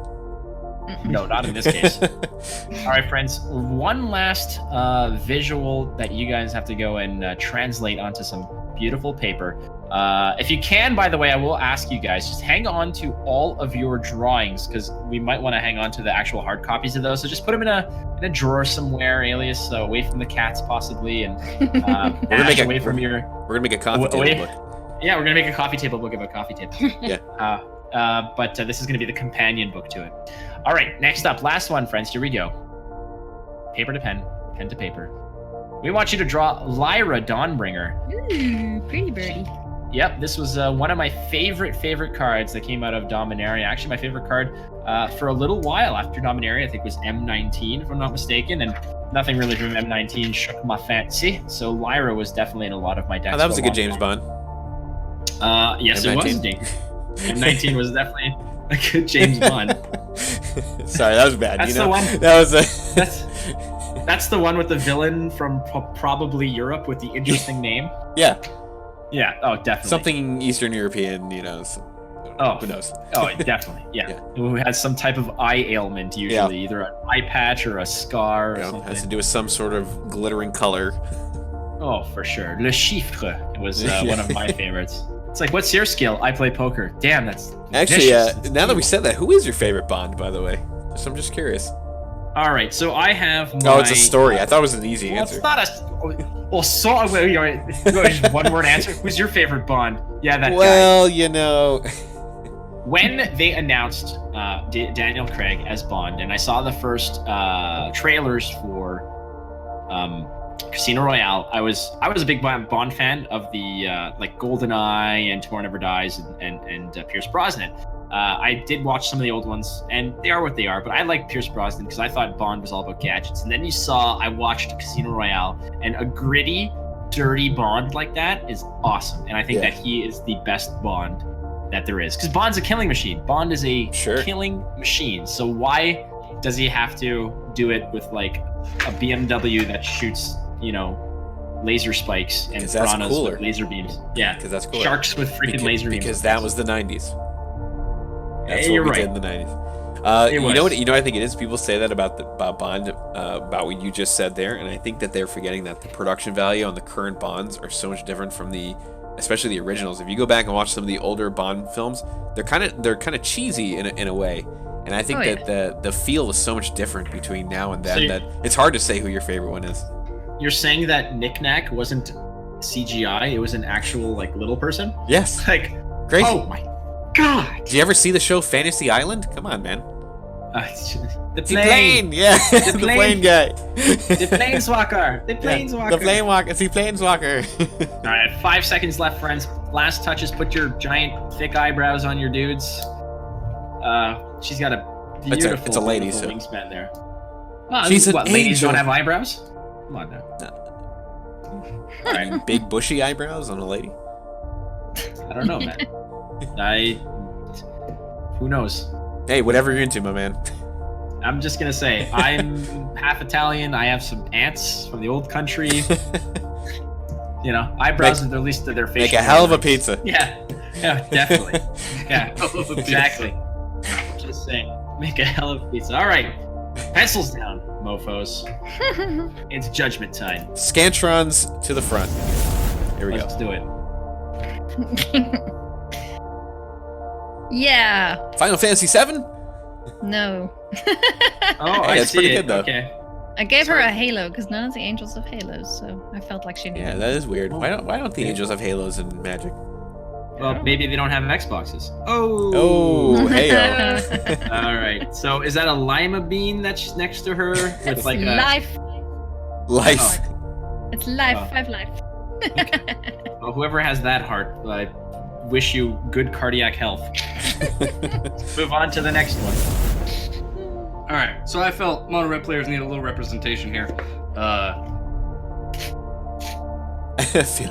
No, not in this case. All right, friends. One last visual that you guys have to go and translate onto some beautiful paper. If you can, by the way, I will ask you guys, just hang on to all of your drawings because we might want to hang on to the actual hard copies of those. So just put them in a drawer somewhere, Alias, away from the cats possibly, and We're gonna make a coffee table book. Yeah, we're gonna make a coffee table book of a coffee table. Yeah. But this is gonna be the companion book to it. All right, next up, last one, friends. Here we go. Paper to pen, pen to paper. We want you to draw Lyra Dawnbringer. Ooh, pretty birdie. Yep, this was one of my favorite cards that came out of Dominaria. Actually, my favorite card for a little while after Dominaria, I think was M19, if I'm not mistaken, and nothing really from M19 shook my fancy. So Lyra was definitely in a lot of my decks. Oh, that was for a good long James time. Bond. Yes, M19. it was indeed. M19 was definitely a good James Bond. Sorry, that was bad. That's you know? the one. That was That's the one with the villain from probably Europe with the interesting name. Yeah. Yeah. Oh, definitely. Something Eastern European, you know. So, who knows? Oh, definitely. Yeah. Who has some type of eye ailment usually, either an eye patch or a scar or something. Has to do with some sort of glittering color. Oh, for sure. Le Chiffre was one of my favorites. It's like, what's your skill? I play poker. Damn, that's Actually, vicious. now that we said that, who is your favorite Bond, by the way? I'm just curious. All right, so I have my... Oh, it's a story. I thought it was an easy Well, answer. it's not a... Well, so... Just one-word answer. Who's your favorite Bond? Yeah, that guy. Well, you know... When they announced Daniel Craig as Bond, and I saw the first trailers for Casino Royale, I was a big Bond fan of the like GoldenEye and Tomorrow Never Dies and Pierce Brosnan. I did watch some of the old ones, and they are what they are, but I like Pierce Brosnan because I thought Bond was all about gadgets. And then I watched Casino Royale, and a gritty, dirty Bond like that is awesome. And I think that he is the best Bond that there is. Because Bond's a killing machine. Bond is a killing machine. So why does he have to do it with like a BMW that shoots, laser spikes and 'Cause that's piranhas cooler. with laser beams. Yeah, Because that's cool. sharks with freaking laser beams. Because that was the 90s. That's Yeah, what you're we right. did in the 90s. It You know was. what? You know what I think it is. People say that about Bond, about what you just said there, and I think that they're forgetting that the production value on the current Bonds are so much different from especially the originals. If you go back and watch some of the older Bond films, they're kind of cheesy in a way, and I think that the feel is so much different between now and then that it's hard to say who your favorite one is. You're saying that Knick Knack wasn't CGI; it was an actual like little person. Yes. Like, Crazy. oh my god! Did you ever see the show Fantasy Island? Come on, man. The The plane, yeah, the plane guy. The planeswalker. The planeswalker. The planeswalker. The planeswalker. All right, 5 seconds left, friends. Last touches. Put your giant, thick eyebrows on your dudes. She's got a beautiful, it's a lady, beautiful so. wingspan there. She's an ladies angel. don't have eyebrows? Come on now. All right, Big bushy eyebrows on a lady. I don't know, man. Who knows? Hey, whatever you're into, my man. I'm just gonna say I'm half Italian. I have some aunts from the old country. You know, eyebrows are at least their facial. Make a hell of a hair. pizza. Yeah, definitely. Yeah, exactly. Just saying, make a hell of a pizza. All right, pencils down, mofo's. It's judgment time. Scantrons to the front. Here we Let's go. do it. Yeah. Final Fantasy VII? No. Oh, Hey, I that's see pretty it. good, though. Okay. I gave her a halo because none of the angels have halos, so I felt like she knew. Yeah, that is weird. Why don't the angels have halos in Magic? Well, maybe they don't have Xboxes. Oh. Oh, heyo. All right. So is that a lima bean that's next to her with like a? Life. Life. It's life. Oh. 5 life. Well, whoever has that heart, I wish you good cardiac health. Move on to the next one. All right, so I felt mono red players need a little representation here. I feel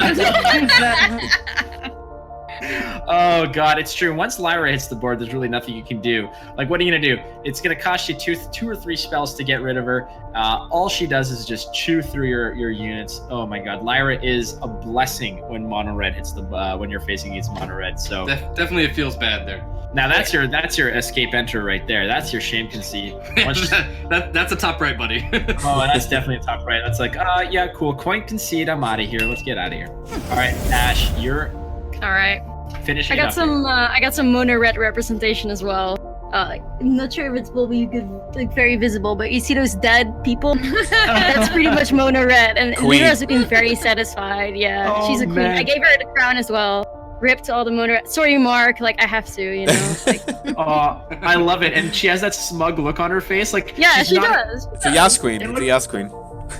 Oh god, it's true. Once Lyra hits the board, there's really nothing you can do. Like, what are you gonna do? It's gonna cost you two or three spells to get rid of her. All she does is just chew through your units. Oh my god, Lyra is a blessing when mono red hits the when you're facing against mono red. So definitely it feels bad there. now that's your escape enter right there. That's your shame concede. Once- that's a top right, buddy. Oh, that's definitely a top right. That's like, yeah, cool. Coin concede. I'm out of here. Let's get out of here. All right, Ash, you're All right. finishing. I got up some. I got some mono red representation as well. I'm not sure if it's will be good, like very visible, but you see those dead people? That's pretty much mono red, and Queen. Lyra's looking very satisfied. Yeah, Oh, she's a queen. man. I gave her the crown as well. Ripped all the mono red. Sorry, Mark. Like I have to, you know. Like, Oh, I love it, and she has that smug look on her face. Like, yeah, she's she not- does. It's a Yas Queen. It's a Yas Queen.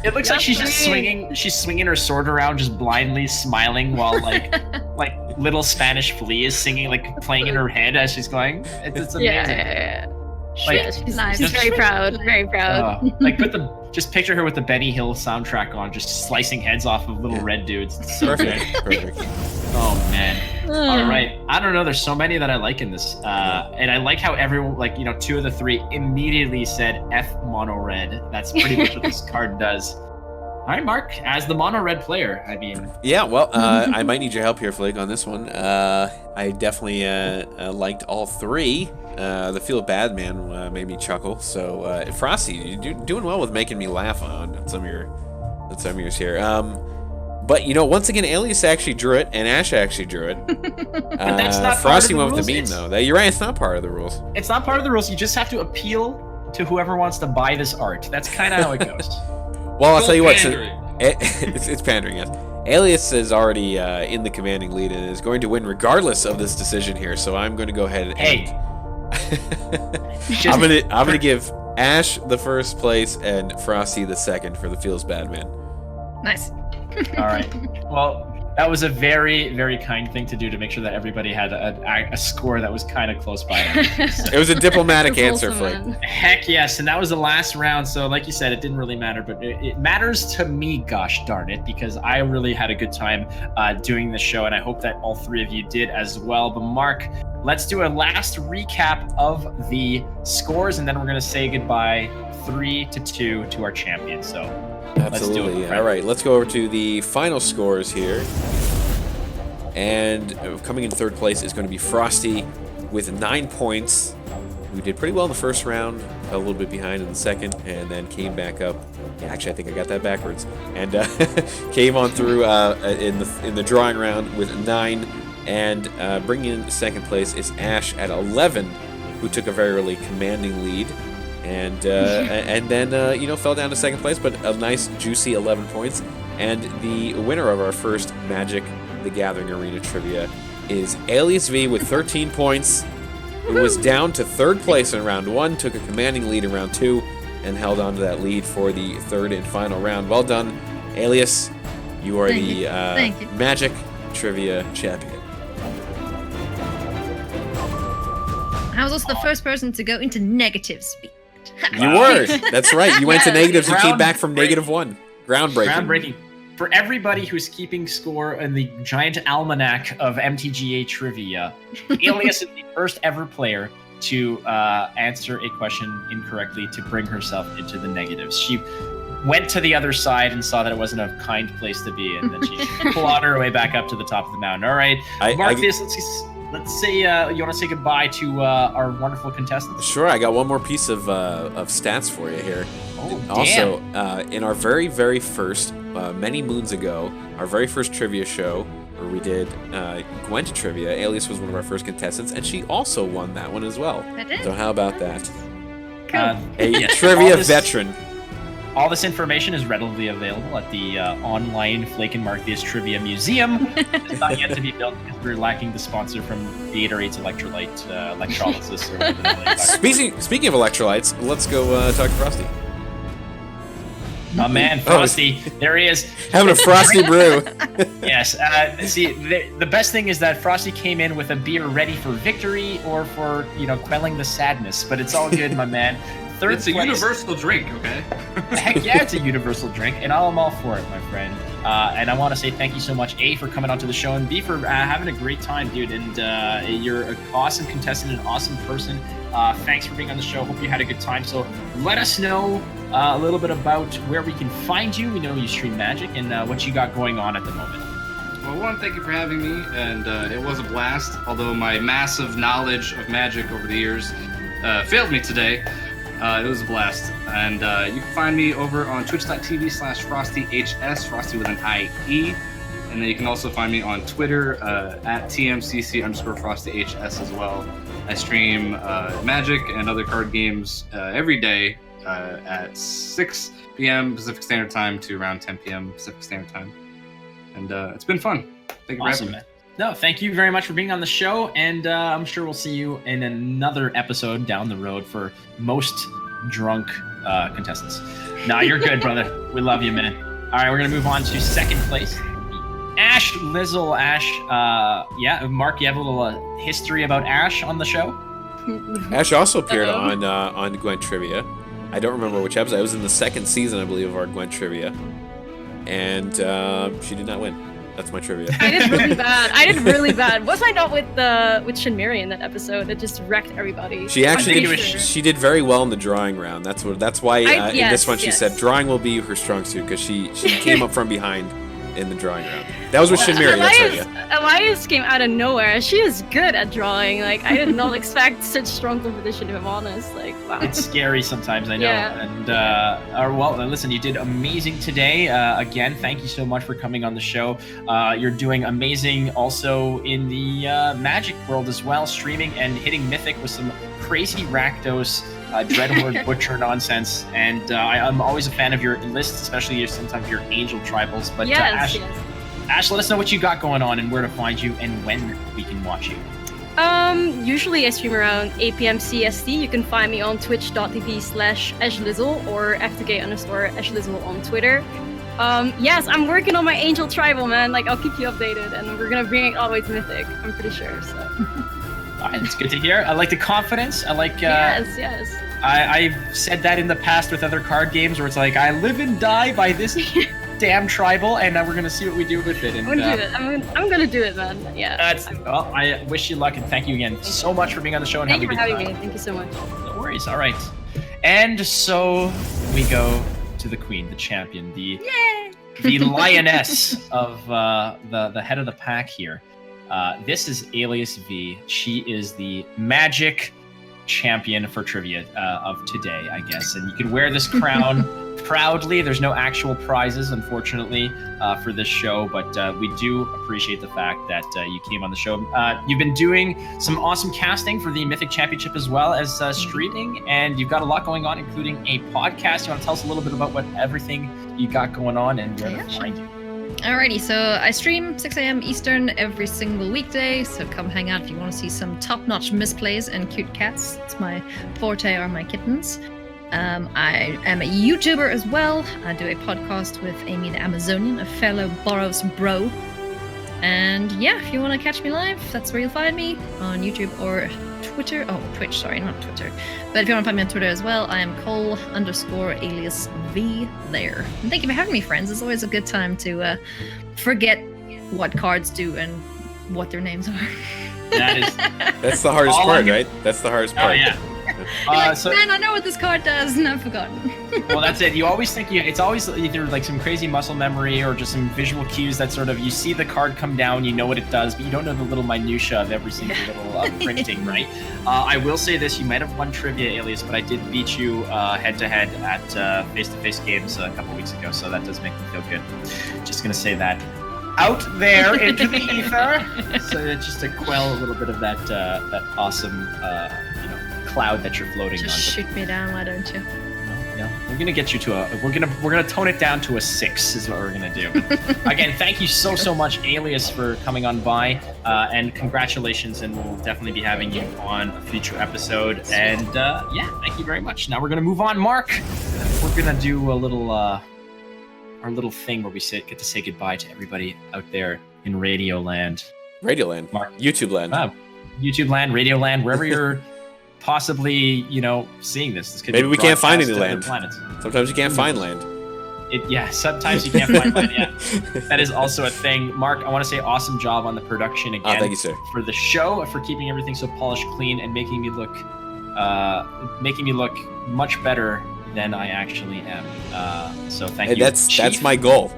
It looks like she's just Queen. swinging. She's swinging her sword around, just blindly smiling, while like little Spanish flea is singing, like playing in her head as she's going. It's amazing. Yeah. Like, Yeah, she's, Nice. she's very proud. Very proud. Like just picture her with the Benny Hill soundtrack on, just slicing heads off of little red dudes. It's so Perfect. good. Perfect. Oh man. All right. I don't know. There's so many that I like in this, and I like how everyone, like, you know, 2 of the 3 immediately said F mono red. That's pretty much what this card does. All right, Mark, as the mono red player, I mean, Yeah, well, I might need your help here, Flake, on this one. I definitely liked all 3. The Feel Bad Man made me chuckle. So, Frosty, you're doing well with making me laugh on some of yours here. But, you know, once again, Alias actually drew it, and Ash actually drew it. that's not part Frosty of the went with the meme, rules. though. You're right, it's not part of the rules. it's not part of the rules. You just have to appeal to whoever wants to buy this art. That's kind of how it goes. Well, I'll tell you what. So, Pandering. it's pandering, yes. Alias is already in the commanding lead and is going to win regardless of this decision here. So I'm going to go ahead and Hey. I'm gonna give Ash the first place and Frosty the second for the Feels Bad Man. Nice. All right. Well, that was a very, very kind thing to do to make sure that everybody had a score that was kind of close by. It was a diplomatic That's answer, wholesome, Flake. man. Heck yes, and that was the last round. So, like you said, it didn't really matter, but it matters to me. Gosh darn it, because I really had a good time doing this show, and I hope that all 3 of you did as well. But Mark, let's do a last recap of the scores, and then we're going to say goodbye 3-2 to our champion. So Absolutely. Let's do it. All right, let's go over to the final scores here. And coming in third place is going to be Frosty with 9 points. We did pretty well in the first round, fell a little bit behind in the second, and then came back up. Yeah, actually, I think I got that backwards. And came on through in the drawing round with 9. And bringing in second place is Ash at 11, who took a very early commanding lead. And then fell down to second place, but a nice juicy 11 points. And the winner of our first Magic the Gathering Arena Trivia is AliasV with 13 points. It was down to third place in round 1, took a commanding lead in round 2, and held on to that lead for the third and final round. Well done, Alias. You are the Magic Trivia champion. I was also the first person to go into negative speed. You were. That's right. You went to negatives and came back from -1. Groundbreaking. Groundbreaking. For everybody who's keeping score in the giant almanac of MTGA Trivia, Alias is the first ever player to answer a question incorrectly to bring herself into the negatives. She went to the other side and saw that it wasn't a kind place to be, and then she clawed her way back up to the top of the mountain. All right, Markthius, let's say you want to say goodbye to our wonderful contestants. Sure, I got one more piece of stats for you here. Oh, also, in our very, very first, many moons ago, our very first trivia show, where we did Gwent Trivia, Alias was one of our first contestants, and she also won that one as well. I did. So how about that? Cool. A trivia veteran. All this information is readily available at the online Flake and Markthius Trivia Museum. It's not yet to be built because we're lacking the sponsor from Gatorade's electrolysis. Or whatever the hell Speaking of electrolytes, let's go talk to Frosty. My man, Frosty. There he is. Having a Frosty brew. Yes. See, the best thing is that Frosty came in with a beer ready for victory or for, quelling the sadness. But it's all good, my man. It's a universal drink, okay? Heck yeah, it's a universal drink, and I'm all for it, my friend. And I want to say thank you so much, A, for coming onto the show, and B, for having a great time, dude. And you're an awesome contestant, an awesome person. Thanks for being on the show. Hope you had a good time. So let us know a little bit about where we can find you. We know you stream Magic, and what you got going on at the moment. Well, one, thank you for having me, and it was a blast, although my massive knowledge of Magic over the years failed me today. It was a blast. And you can find me over on twitch.tv/FrostieHS, Frosty with an IE. And then you can also find me on Twitter at TMCC_FrostieHS as well. I stream Magic and other card games every day at 6 p.m. Pacific Standard Time to around 10 p.m. Pacific Standard Time. And it's been fun. Thank you for having me. No, thank you very much for being on the show, and I'm sure we'll see you in another episode down the road for most drunk contestants. Nah, you're good, brother. We love you, man. All right, we're going to move on to second place. Ashlizzlle. Ash, Mark, you have a little history about Ash on the show? Ash also appeared on Gwent Trivia. I don't remember which episode. It was in the second season, I believe, of our Gwent Trivia. And she did not win. That's my trivia. I did really bad. Was I not with Shinmiri in that episode? That just wrecked everybody. She actually she did very well in the drawing round. That's why in this one she said drawing will be her strong suit, because she came up from behind in the drawing round. That was with Shinmiri. That's right. Yeah. Elias came out of nowhere. She is good at drawing. Like, I did not expect such strong competition, if I'm honest. Like, wow. It's scary sometimes, I know. Yeah. And listen, you did amazing today. Again, thank you so much for coming on the show. You're doing amazing also in the Magic world as well, streaming and hitting Mythic with some crazy Rakdos Dreadhorde Butcher nonsense. And I'm always a fan of your lists, especially sometimes your Angel Tribals. But yes. Ash, let us know what you got going on and where to find you and when we can watch you. Usually I stream around 8 p.m. CST. You can find me on twitch.tv/Ashlizzlle or FTK_Ashlizzle on Twitter. Yes, I'm working on my Angel Tribal, man. Like, I'll keep you updated, and we're gonna bring it all the way to Mythic. I'm pretty sure. So. All right, it's good to hear. I like the confidence. I like. Yes. I've said that in the past with other card games where it's like, I live and die by this damn tribal, and we're gonna see what we do with it. And, I'm gonna do it. I'm gonna do it, man. Yeah. Well, I wish you luck, and thank you again so much for being on the show and Thank you having for a good having time. me. Thank you so much. No worries. All right. And so we go to the queen, the champion, the lioness of the head of the pack here. This is AliasV. She is the magic champion for trivia of today, I guess. And you can wear this crown proudly. There's no actual prizes, unfortunately, for this show, but we do appreciate the fact that you came on the show. You've been doing some awesome casting for the Mythic Championship as well as streaming, and you've got a lot going on, including a podcast. You want to tell us a little bit about what everything you got going on and where to find you? Alrighty, so I stream 6 a.m. Eastern every single weekday, so come hang out if you want to see some top-notch misplays and cute cats. It's my forte, are my kittens. I am a YouTuber as well. I do a podcast with Amy the Amazonian, a fellow Boros bro. And yeah, if you want to catch me live, that's where you'll find me, on YouTube or Twitter. Oh, Twitch, sorry, not Twitter. But if you want to find me on Twitter as well, I am Cole_AliasV there. And thank you for having me, friends. It's always a good time to forget what cards do and what their names are. That's the hardest part, right? That's the hardest part. Oh, yeah. Man, I know what this card does, and I've forgotten. Well, that's it. You always think it's always either like some crazy muscle memory or just some visual cues that sort of, you see the card come down, you know what it does, but you don't know the little minutia of every single little printing, right? I will say this, you might have won trivia, Alias, but I did beat you head-to-head at face-to-face games a couple weeks ago, so that does make me feel good. Just going to say that out there into the ether, so just to quell a little bit of that awesome cloud that you're floating Just on. shoot me down, why don't you? Yeah, we're gonna get you to we're gonna tone it down to a 6 is what we're gonna do. Again, thank you so much, Alias, for coming on by, and congratulations, and we'll definitely be having you on a future episode. And yeah, thank you very much. Now we're gonna move on, Mark. We're gonna do a little our little thing where we get to say goodbye to everybody out there in Radio Land. Radio Land, Mark. YouTube Land, YouTube Land, Radio Land, wherever you're possibly, seeing this. This could maybe be we can't find any broadcast land. to other planets. Sometimes you can't find land. Sometimes you can't find land. Yeah, that is also a thing. Mark, I want to say awesome job on the production again. Thank you, sir. For the show, for keeping everything so polished, clean, and making me look much better than I actually am. So thank you. That's my goal.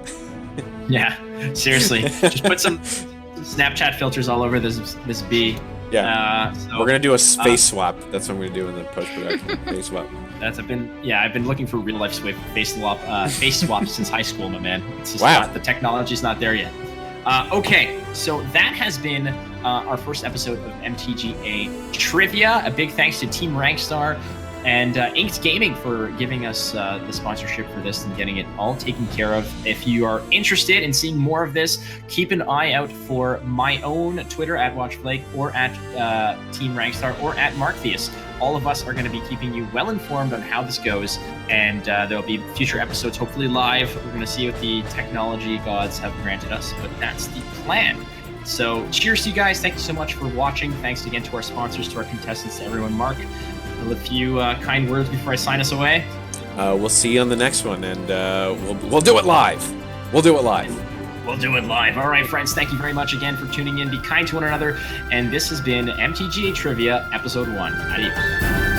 Yeah, seriously, just put some Snapchat filters all over this bee. Yeah, we're gonna do a face swap. That's what I'm gonna do in the post-production. Face swap. I've been looking for real life face swap since high school, my man. It's just Wow. the technology's not there yet. Okay, so that has been our first episode of MTGA Trivia. A big thanks to Team Rankstar and Inked Gaming for giving us the sponsorship for this and getting it all taken care of. If you are interested in seeing more of this, keep an eye out for my own Twitter at WatchFlake or at Team Rankstar or at Markthius. All of us are going to be keeping you well informed on how this goes, and there'll be future episodes, hopefully live. We're going to see what the technology gods have granted us, but that's the plan. So cheers to you guys. Thank you so much for watching. Thanks again to our sponsors, to our contestants, to everyone. Mark, a few kind words before I sign us away. We'll see you on the next one, and we'll do it live. We'll do it live. We'll do it live. All right, friends, thank you very much again for tuning in. Be kind to one another. And this has been MTGA Trivia, Episode 1. Adios.